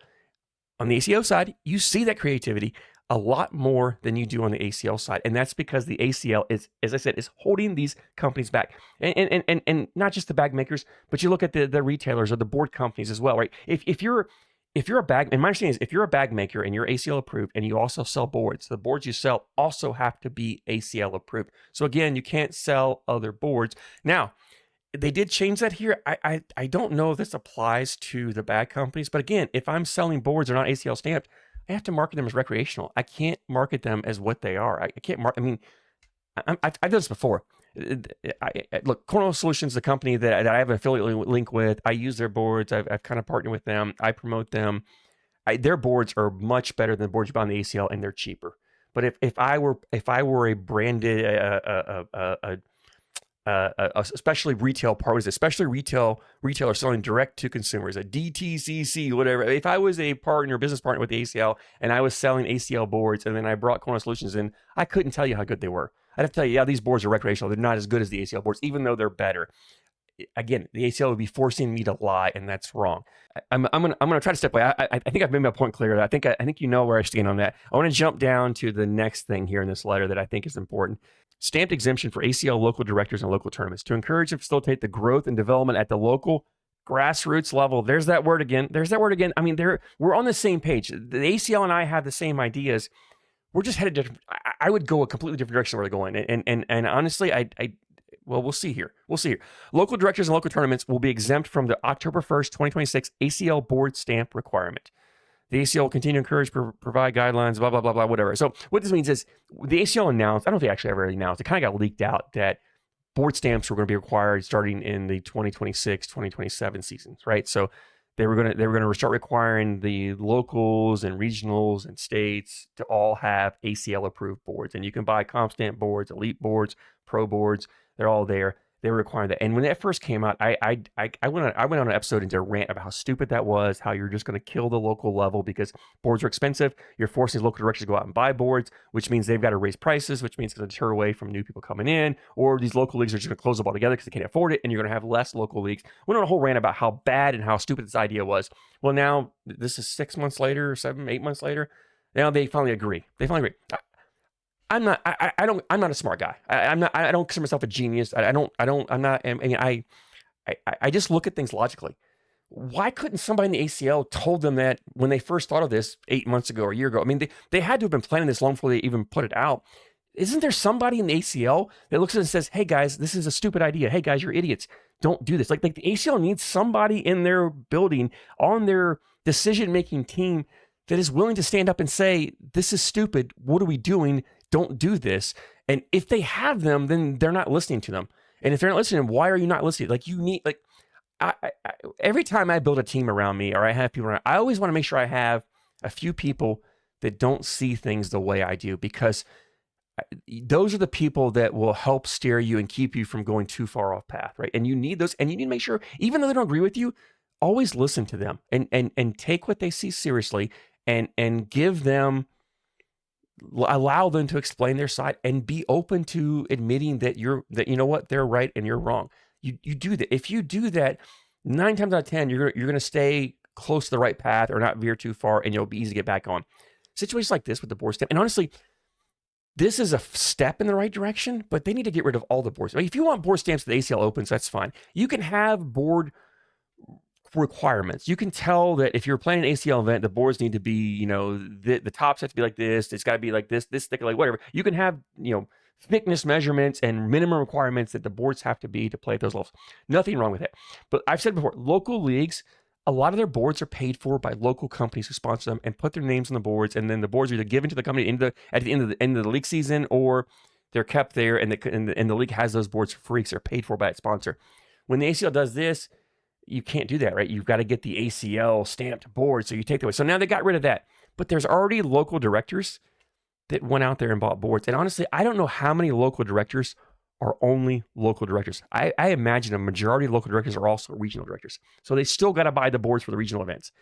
On the ACO side, you see that creativity a lot more than you do on the ACL side. And that's because the ACL is, as I said, is holding these companies back. And not just the bag makers, but you look at the retailers or the board companies as well, right? If you're a bag, and my understanding is if you're a bag maker and you're ACL approved and you also sell boards, the boards you sell also have to be ACL approved. So again, you can't sell other boards. Now, they did change that here. I don't know if this applies to the bag companies, but again, if I'm selling boards that are not ACL stamped, I have to market them as recreational. I can't market them as what they are. I can't market. I mean, I've done this before. Look, Cornhole Solutions, the company that I have an affiliate link with, I use their boards. I've kind of partnered with them. I promote them. Their boards are much better than the boards you buy on the ACL, and they're cheaper. But if I were a branded especially retail part, especially retailer selling direct to consumers, a DTCC, whatever. If I was a business partner with the ACL and I was selling ACL boards and then I brought Cornhole Solutions in, I couldn't tell you how good they were. I'd have to tell you, yeah, these boards are recreational. They're not as good as the ACL boards, even though they're better. Again, the ACL would be forcing me to lie, and that's wrong. I'm gonna try to step away. I think I've made my point clear. I think you know where I stand on that. I want to jump down to the next thing here in this letter that I think is important. Stamped exemption for ACL local directors and local tournaments to encourage and facilitate the growth and development at the local grassroots level. There's that word again. I mean, we're on the same page. The ACL and I have the same ideas. We're just headed different. I would go a completely different direction where they're going. And honestly, well, we'll see here. Local directors and local tournaments will be exempt from the October 1st, 2026 ACL board stamp requirement. The ACL will continue to encourage, provide guidelines, blah, blah, blah, blah, whatever. So what this means is the ACL announced, I don't know if they actually ever announced, it kind of got leaked out that board stamps were going to be required starting in the 2026, 2027 seasons, right? So they were going to start requiring the locals and regionals and states to all have ACL approved boards. And you can buy comp stamp boards, elite boards, pro boards. They're all there. They were requiring that. And when that first came out, I went on an episode into a rant about how stupid that was, how you're just going to kill the local level because boards are expensive. You're forcing local directors to go out and buy boards, which means they've got to raise prices, which means it's going to deter away from new people coming in, or these local leagues are just going to close up altogether because they can't afford it, and you're going to have less local leagues. Went on a whole rant about how bad and how stupid this idea was. Well, now this is 6 months later, 8 months later. Now they finally agree. I'm not a smart guy. I don't consider myself a genius. I just look at things logically. Why couldn't somebody in the ACL told them that when they first thought of this 8 months ago or a year ago? I mean, they had to have been planning this long before they even put it out. Isn't there somebody in the ACL that looks at it and says, hey guys, this is a stupid idea. Hey guys, you're idiots. Don't do this. Like the ACL needs somebody in their building on their decision-making team that is willing to stand up and say, this is stupid. What are we doing? Don't do this. And if they have them, then they're not listening to them. And if they're not listening, why are you not listening? every time I build a team around me or I have people around, I always want to make sure I have a few people that don't see things the way I do, because those are the people that will help steer you and keep you from going too far off path, right? And you need those, and you need to make sure, even though they don't agree with you, always listen to them and take what they see seriously, and give them, allow them to explain their side, and be open to admitting that you know what, they're right and you're wrong. You do that. If you do that, 9 times out of 10, you're going to stay close to the right path or not veer too far, and you'll be easy to get back on. Situations like this with the board stamp, and honestly, this is a step in the right direction, but they need to get rid of all the boards. I mean, if you want board stamps that the ACL opens, that's fine. You can have board requirements. You can tell that if you're playing an ACL event, the boards need to be, the tops have to be like this. It's got to be like this thick, like whatever. You can have, thickness measurements and minimum requirements that the boards have to be to play at those levels. Nothing wrong with it. But I've said before, local leagues, a lot of their boards are paid for by local companies who sponsor them and put their names on the boards, and then the boards are either given to the company at the end of the league season, or they're kept there, and the league has those boards for free because they're paid for by its sponsor. When the ACL does this, you can't do that, right? You've got to get the ACL stamped board, so you take that away. So now they got rid of that, but there's already local directors that went out there and bought boards. And honestly, I don't know how many local directors are only local directors. I imagine a majority of local directors are also regional directors. So they still got to buy the boards for the regional events.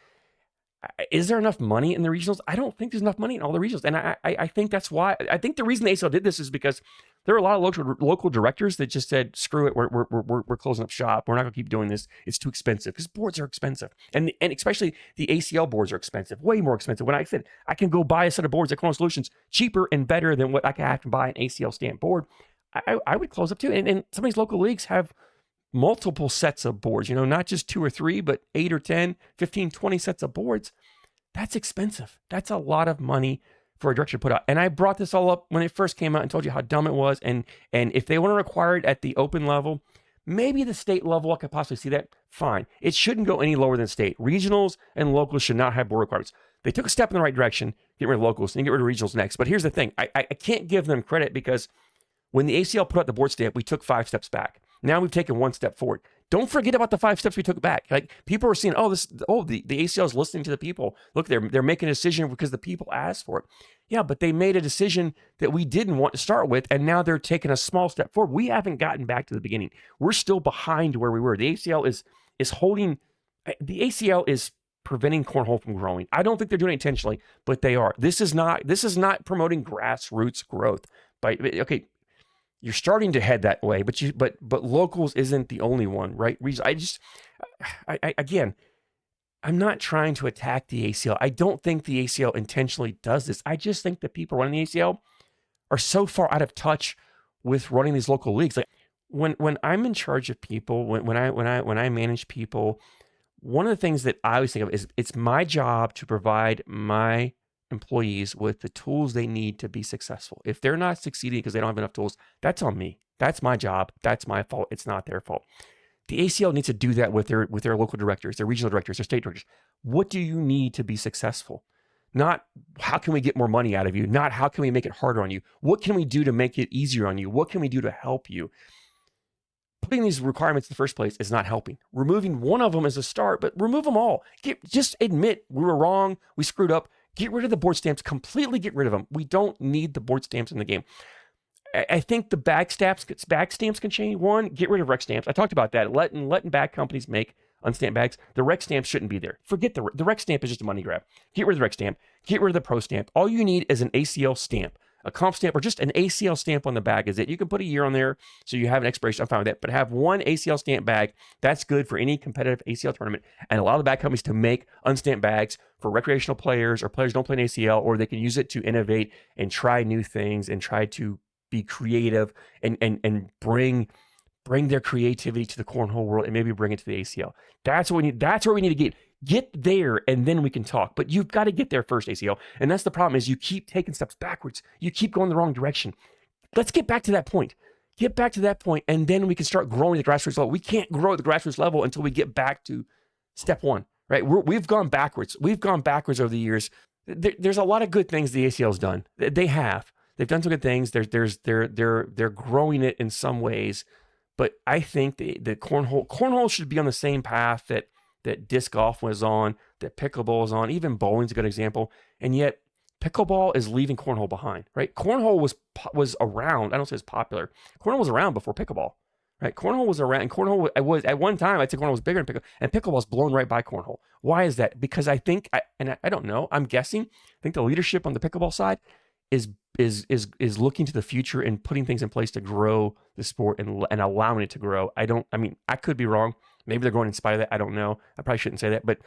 Is there enough money in the regionals? I don't think there's enough money in all the regionals. And I think that's why. I think the reason the ACL did this is because there are a lot of local directors that just said, screw it, we're closing up shop. We're not going to keep doing this. It's too expensive, because boards are expensive. And especially the ACL boards are expensive, way more expensive. When I said I can go buy a set of boards at Cornhole Solutions cheaper and better than what I can have to buy an ACL stamp board, I would close up too. And some of these local leagues have multiple sets of boards, not just 2 or 3, but 8 or 10, 15, 20 sets of boards. That's expensive. That's a lot of money for a director to put out. And I brought this all up when it first came out and told you how dumb it was. And if they want to require it at the open level, maybe the state level, I could possibly see that. Fine. It shouldn't go any lower than state. Regionals and locals should not have board requirements. They took a step in the right direction, get rid of locals and get rid of regionals next. But here's the thing. I can't give them credit, because when the ACL put out the board stamp, we took 5 steps back. Now we've taken 1 step forward. Don't forget about the 5 steps we took back. Like, people are seeing, the ACL is listening to the people. Look, they're making a decision because the people asked for it. Yeah, but they made a decision that we didn't want to start with, and now they're taking a small step forward. We haven't gotten back to the beginning. We're still behind where we were. The ACL is holding. The ACL is preventing cornhole from growing. I don't think they're doing it intentionally, but they are. This is not promoting grassroots growth. You're starting to head that way, but locals isn't the only one, right? Again, I'm not trying to attack the ACL. I don't think the ACL intentionally does this. I just think the people running the ACL are so far out of touch with running these local leagues. Like, when I'm in charge of people, when I manage people, one of the things that I always think of is it's my job to provide my employees with the tools they need to be successful. If they're not succeeding because they don't have enough tools, that's on me. That's my job. That's my fault. It's not their fault. The ACL needs to do that with their local directors, their regional directors, their state directors. What do you need to be successful? Not how can we get more money out of you? Not how can we make it harder on you? What can we do to make it easier on you? What can we do to help you? Putting these requirements in the first place is not helping. Removing one of them is a start, but remove them all. Just admit we were wrong. We screwed up. Get rid of the board stamps. Completely get rid of them. We don't need the board stamps in the game. I think the bag stamps can change. One, get rid of rec stamps. I talked about that. Letting bag companies make unstamped bags. The rec stamp shouldn't be there. Forget the rec stamp is just a money grab. Get rid of the rec stamp. Get rid of the pro stamp. All you need is an ACL stamp, a comp stamp, or just an ACL stamp on the bag is it. You can put a year on there so you have an expiration. I'm fine with that. But have one ACL stamp bag. That's good for any competitive ACL tournament. And allow the bag companies to make unstamped bags for recreational players or players who don't play an ACL, or they can use it to innovate and try new things and try to be creative and bring their creativity to the cornhole world and maybe bring it to the ACL. That's what we need. That's where we need to get there, and then we can talk. But you've got to get there first, ACL. And that's the problem, is you keep taking steps backwards. You keep going the wrong direction. Let's get back to that point. Get back to that point, and then we can start growing at the grassroots level. We can't grow at the grassroots level until we get back to step one, right? We've gone backwards. We've gone backwards over the years. There's a lot of good things the ACL's done. They have. They've done some good things. They're growing it in some ways, But I think the cornhole should be on the same path that disc golf was on, that pickleball is on. Even bowling's a good example. And yet pickleball is leaving cornhole behind, right? Cornhole was around. I don't say it's popular. Cornhole was around before pickleball, right? Cornhole was around, and cornhole was at one time. I'd say cornhole was bigger than pickleball, and pickleball's blown right by cornhole. Why is that? Because I think, I don't know. I'm guessing. I think the leadership on the pickleball side is looking to the future and putting things in place to grow the sport and allowing it to grow. I mean, I could be wrong. Maybe they're going in spite of that. I don't know. I probably shouldn't say that, but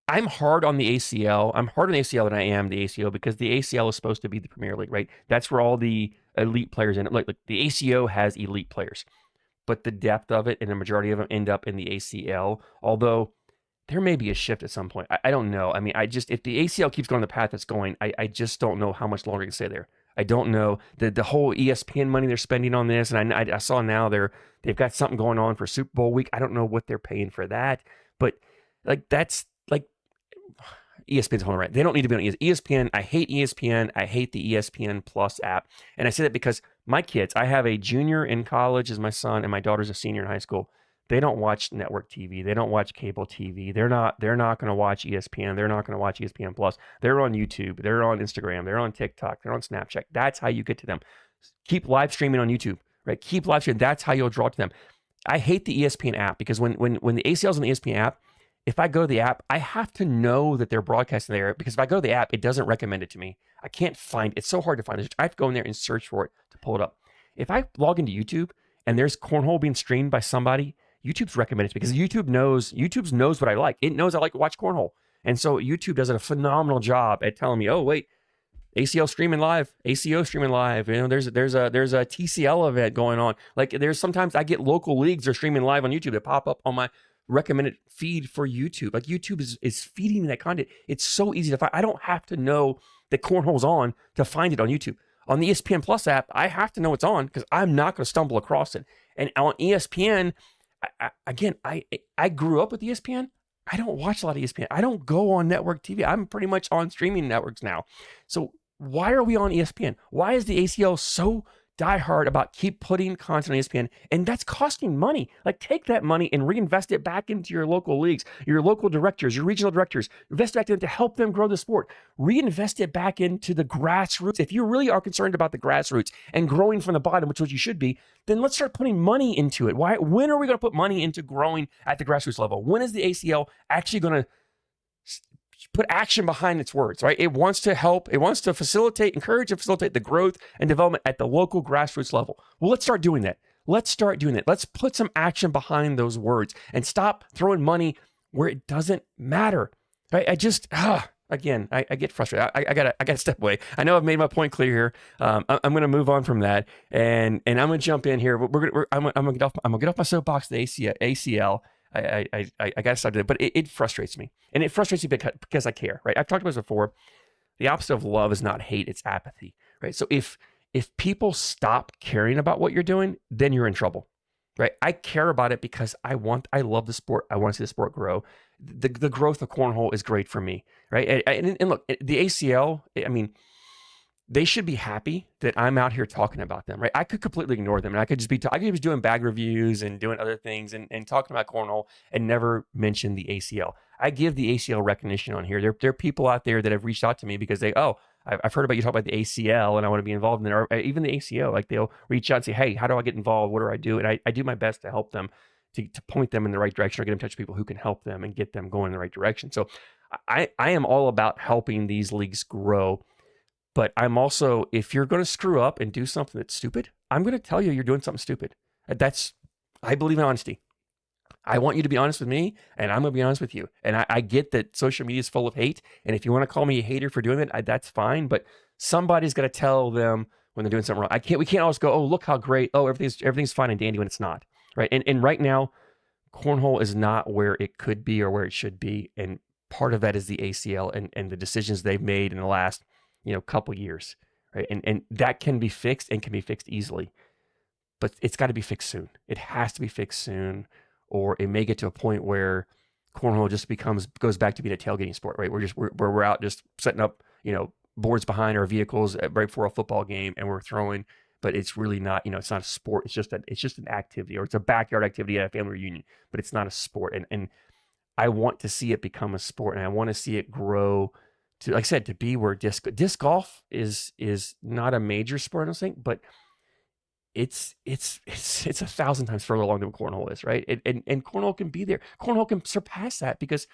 I'm hard on the ACL. I'm harder on the ACL than I am the ACO, because the ACL is supposed to be the Premier League, right? That's where all the elite players in it. Like the ACO has elite players, but the depth of it and the majority of them end up in the ACL. Although there may be a shift at some point. I don't know. I mean, if the ACL keeps going the path it's going, I just don't know how much longer it can stay there. I don't know the whole ESPN money they're spending on this, and I saw now they've got something going on for Super Bowl week. I don't know what they're paying for that, but like that's like ESPN's home right. They don't need to be on ESPN. I hate ESPN. I hate the ESPN Plus app, and I say that because my kids. I have a junior in college as my son, and my daughter's a senior in high school. They don't watch network TV. They don't watch cable TV. They're not going to watch ESPN. They're not going to watch ESPN Plus. They're on YouTube. They're on Instagram. They're on TikTok. They're on Snapchat. That's how you get to them. Keep live streaming on YouTube, right? Keep live streaming. That's how you'll draw to them. I hate the ESPN app because when the ACL's on the ESPN app, if I go to the app, I have to know that they're broadcasting there, because if I go to the app, it doesn't recommend it to me. I can't find it. It's so hard to find. I have to go in there and search for it to pull it up. If I log into YouTube and there's cornhole being streamed by somebody, YouTube's recommended because YouTube knows what I like. It knows I like to watch cornhole. And so YouTube does a phenomenal job at telling me, oh, wait, ACL streaming live, ACO streaming live. You know, there's a TCL event going on. Like there's sometimes I get local leagues are streaming live on YouTube that pop up on my recommended feed for YouTube. Like YouTube is feeding me that content. It's so easy to find. I don't have to know that cornhole's on to find it on YouTube. On the ESPN Plus app, I have to know it's on because I'm not going to stumble across it. And on ESPN, I grew up with ESPN. I don't watch a lot of ESPN. I don't go on network TV. I'm pretty much on streaming networks now. So why are we on ESPN? Why is the ACL so diehard about keep putting content on ESPN? And that's costing money. Like take that money and reinvest it back into your local leagues, your local directors, your regional directors. Invest back in it to help them grow the sport. Reinvest it back into the grassroots. If you really are concerned about the grassroots and growing from the bottom, which is what you should be, then let's start putting money into it. When are we going to put money into growing at the grassroots level? When is the ACL actually going to put action behind its words, right? It wants to help. It wants to encourage and facilitate the growth and development at the local grassroots level. Well, let's start doing that. Let's put some action behind those words and stop throwing money where it doesn't matter, right? I get frustrated. I gotta step away. I know I've made my point clear here. I'm gonna move on from that, and I'm gonna jump in here. I'm gonna get off my soapbox. The ACL. I gotta stop doing it, but it frustrates me, and it frustrates me because I care, right? I've talked about this before. The opposite of love is not hate; it's apathy, right? So if people stop caring about what you're doing, then you're in trouble, right? I care about it because I love the sport. I want to see the sport grow. The growth of cornhole is great for me, right? And look, the ACL, I mean, they should be happy that I'm out here talking about them, right? I could completely ignore them, and I could just be doing bag reviews and doing other things and talking about cornhole and never mention the ACL. I give the ACL recognition on here. There are people out there that have reached out to me because I've heard about you talk about the ACL and I want to be involved in it, or even the ACO. Like they'll reach out and say, hey, how do I get involved? What do I do? And I do my best to help them, to point them in the right direction, or get in touch with people who can help them and get them going in the right direction. So I am all about helping these leagues grow. But I'm also, if you're going to screw up and do something that's stupid, I'm going to tell you you're doing something stupid. I believe in honesty. I want you to be honest with me, and I'm going to be honest with you. And I get that social media is full of hate. And if you want to call me a hater for doing it, that's fine. But somebody's got to tell them when they're doing something wrong. We can't always go, oh, look how great. Oh, everything's fine and dandy when it's not. Right. And right now, cornhole is not where it could be or where it should be. And part of that is the ACL and the decisions they've made in the last couple years, right? And that can be fixed and can be fixed easily, but it's got to be fixed soon. It has to be fixed soon, or it may get to a point where cornhole just goes back to being a tailgating sport, right? We're out just setting up, boards behind our vehicles right before a football game, and we're throwing but it's really not, it's not a sport. It's just an activity, or it's a backyard activity at a family reunion, but it's not a sport. And I want to see it become a sport, and I want to see it grow to, like I said, to be where disc golf is not a major sport, I don't think, but it's 1,000 times further along than cornhole is, right? And cornhole can be there. Cornhole can surpass that because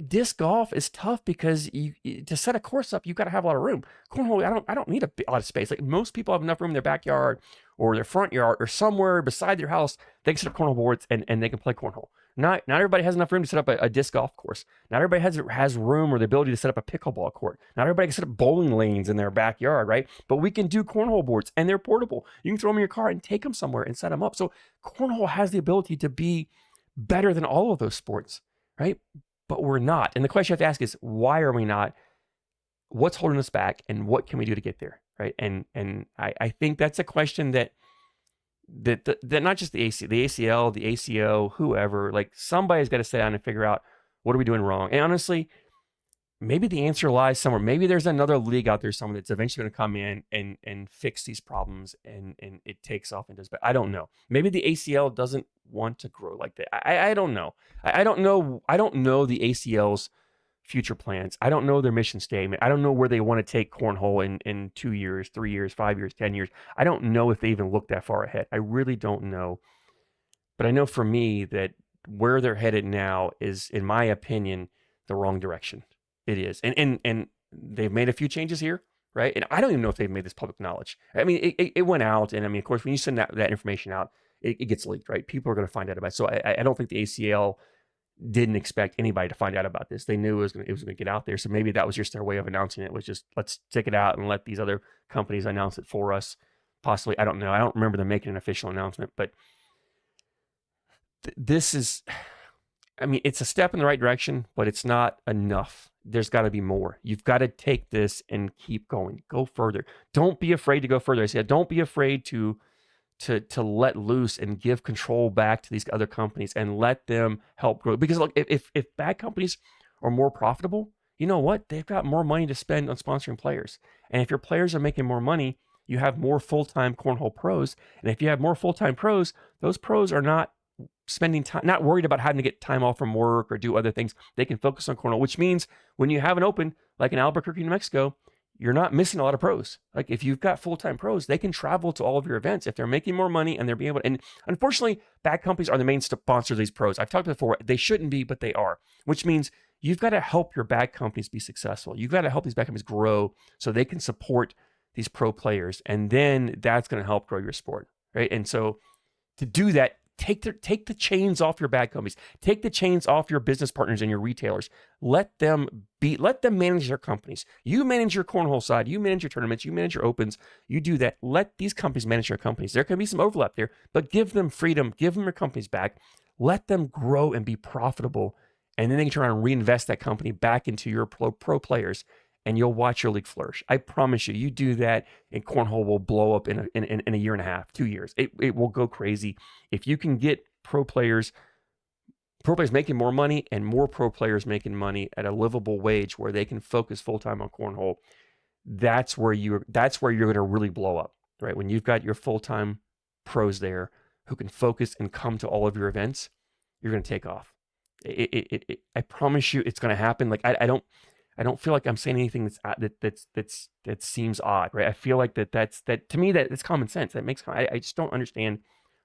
disc golf is tough because to set a course up, you got to have a lot of room. Cornhole, I don't need a lot of space. Like most people have enough room in their backyard or their front yard or somewhere beside their house. They can set up cornhole boards and they can play cornhole. Not everybody has enough room to set up a disc golf course. Not everybody has room or the ability to set up a pickleball court. Not everybody can set up bowling lanes in their backyard, right? But we can do cornhole boards, and they're portable. You can throw them in your car and take them somewhere and set them up. So cornhole has the ability to be better than all of those sports, right? But we're not. And the question you have to ask is, why are we not? What's holding us back, and what can we do to get there, right? And I think that's a question that not just the ACL, the ACO, whoever, like somebody's got to sit down and figure out, what are we doing wrong? And honestly, maybe the answer lies somewhere. Maybe there's another league out there somewhere that's eventually going to come in and fix these problems, and it takes off and does. But I don't know. Maybe the ACL doesn't want to grow like that. I don't know. I don't know. I don't know the ACL's future plans. I don't know their mission statement. I don't know where they want to take cornhole in 2 years, 3 years, 5 years, 10 years. I don't know if they even look that far ahead. I really don't know. But I know for me that where they're headed now is, in my opinion, the wrong direction. It is. And they've made a few changes here, right? And I don't even know if they've made this public knowledge. I mean, it went out. And I mean, of course, when you send that information out, it gets leaked, right? People are going to find out about it. So I don't think the ACL didn't expect anybody to find out about this. They knew it was going to get out there. So maybe that was just their way of announcing it, was just, let's stick it out and let these other companies announce it for us. Possibly. I don't know. I don't remember them making an official announcement, but this is, I mean, it's a step in the right direction, but it's not enough. There's got to be more. You've got to take this and keep going. Go further. Don't be afraid to go further. I said, don't be afraid to let loose and give control back to these other companies and let them help grow. Because look, if bad companies are more profitable, you know what? They've got more money to spend on sponsoring players. And if your players are making more money, you have more full-time cornhole pros. And if you have more full-time pros, those pros are not spending time, not worried about having to get time off from work or do other things. They can focus on cornhole, which means when you have an open, like in Albuquerque, New Mexico, you're not missing a lot of pros. Like if you've got full-time pros, they can travel to all of your events if they're making more money and they're being able to. And unfortunately, bad companies are the main sponsors of these pros. I've talked before, they shouldn't be, but they are, which means you've got to help your bad companies be successful. You've got to help these bad companies grow so they can support these pro players. And then that's going to help grow your sport, right? And so to do that, take the chains off your bad companies. Take the chains off your business partners and your retailers. Let them manage their companies. You manage your cornhole side. You manage your tournaments. You manage your opens. You do that. Let these companies manage their companies. There can be some overlap there, but give them freedom. Give them their companies back. Let them grow and be profitable. And then they can turn around and reinvest that company back into your pro players, and you'll watch your league flourish. I promise you, you do that, and cornhole will blow up in a year and a half, 2 years. It will go crazy. If you can get pro players making more money and more pro players making money at a livable wage where they can focus full-time on cornhole, that's where you're going to really blow up, right? When you've got your full-time pros there who can focus and come to all of your events, you're going to take off. I promise you it's going to happen. Like I don't feel like I'm saying anything that seems odd, right? I feel like that's to me that's common sense. That makes I just don't understand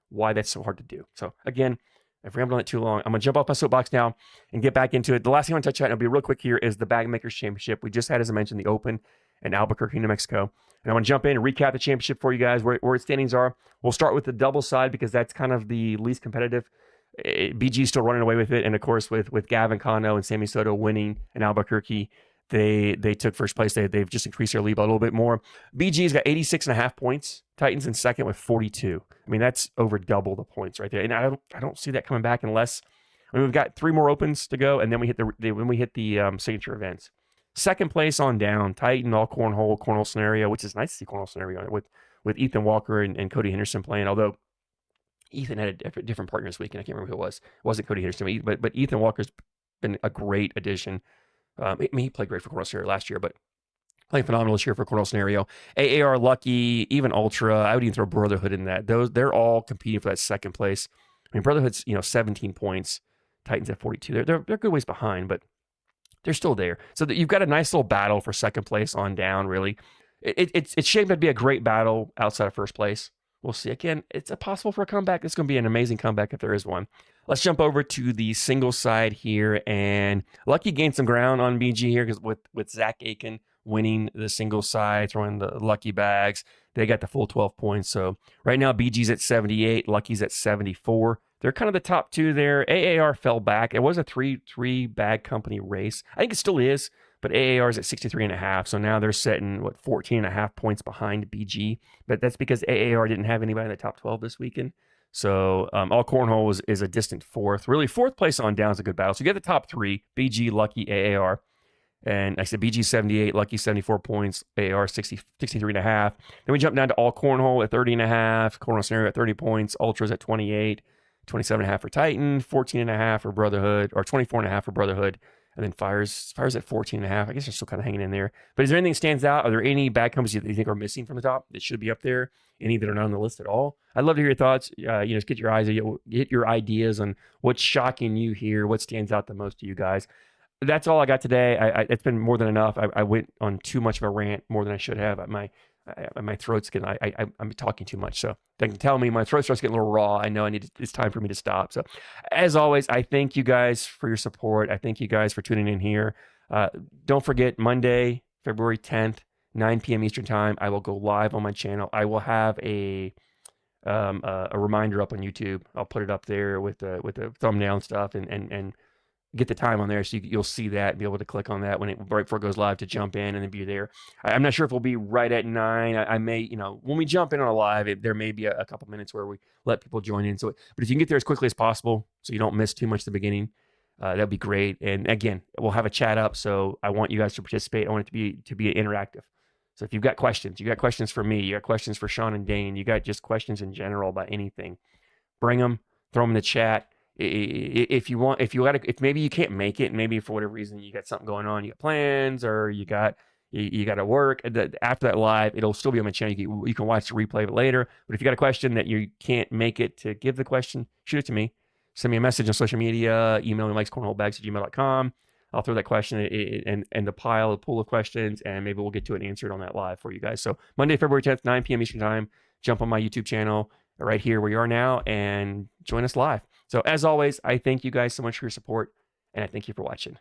why that's so hard to do. So again, I've rambled on it too long. I'm gonna jump off my soapbox now and get back into it. The last thing I want to touch on, and it'll be real quick here, is the Bag Makers Championship. We just had, as I mentioned, the Open in Albuquerque, New Mexico. And I want to jump in and recap the championship for you guys, where its standings are. We'll start with the double side because that's kind of the least competitive. BG's still running away with it, and of course with Gavin Cano and Sammy Soto winning in Albuquerque, they took first place. They've just increased their lead a little bit more. BG's got 86.5 points. Titans in second with 42. I mean, that's over double the points right there. And I don't see that coming back unless, I mean, we've got 3 more opens to go, and then we hit the signature events. Second place on down, Titan all cornhole scenario, which is nice to see cornhole scenario on it with Ethan Walker and Cody Henderson playing. Although Ethan had a different partner this weekend. I can't remember who it was. It wasn't Cody Henderson, but Ethan Walker's been a great addition. I mean, he played great for cornhole scenario last year, but playing phenomenal this year for Cornhole Scenario. AAR, Lucky, even Ultra. I would even throw Brotherhood in that. They're all competing for that second place. I mean, Brotherhood's 17 points. Titans at 42. They're good ways behind, but they're still there. So that you've got a nice little battle for second place on down. Really, it's shaped to be a great battle outside of first place. We'll see. Again, it's possible for a comeback. It's going to be an amazing comeback if there is one. Let's jump over to the single side here, and Lucky gained some ground on BG here because with Zach Aiken winning the single side, throwing the Lucky bags, they got the full 12 points. So right now, BG's at 78, Lucky's at 74. They're kind of the top two there. AAR fell back. It was a three bag company race. I think it still is, but AAR is at 63.5. So now they're sitting, 14.5 points behind BG. But that's because AAR didn't have anybody in the top 12 this weekend. So all cornhole is a distant fourth. Really, fourth place on down is a good battle. So you get the top three, BG, Lucky, AAR. And like I said, BG 78, Lucky 74 points, AAR 63.5. Then we jump down to all cornhole at 30.5, cornhole scenario at 30 points, ultras at 28, 27.5 for Titan, 14.5 for Brotherhood, or 24.5 for Brotherhood. And then Fire's at 14.5. I guess they're still kind of hanging in there. But is there anything that stands out? Are there any bad companies that you think are missing from the top that should be up there? Any that are not on the list at all? I'd love to hear your thoughts. Just get your ideas on what's shocking you here, what stands out the most to you guys. That's all I got today. It's been more than enough. I went on too much of a rant, more than I should have. My throat's getting. I'm talking too much, so they can tell me my throat starts getting a little raw. I know it's time for me to stop. So, as always, I thank you guys for your support. I thank you guys for tuning in here. Don't forget Monday, February 10th, 9 p.m. Eastern time. I will go live on my channel. I will have a reminder up on YouTube. I'll put it up there with the thumbnail and stuff, and get the time on there, so you'll see that and be able to click on that right before it goes live to jump in and then be there. I'm not sure if we'll be right at 9. I may, when we jump in on a live, there may be a couple minutes where we let people join in. So, but if you can get there as quickly as possible, so you don't miss too much at the beginning, that'd be great. And again, we'll have a chat up, so I want you guys to participate. I want it to be interactive. So if you've got questions, for me, you got questions for Sean and Dane, you got just questions in general about anything, bring them, throw them in the chat. If maybe you can't make it, maybe for whatever reason you got something going on, you got plans, or you got to work, after that live, it'll still be on my channel. You can watch the replay of it later. But if you got a question that you can't make it to give the question, shoot it to me. Send me a message on social media, email me MikesCornholeBags@gmail.com. I'll throw that question in the pool of questions, and maybe we'll get to it and answer it on that live for you guys. So Monday, February 10th, 9 p.m. Eastern time, jump on my YouTube channel right here where you are now and join us live. So as always, I thank you guys so much for your support, and I thank you for watching.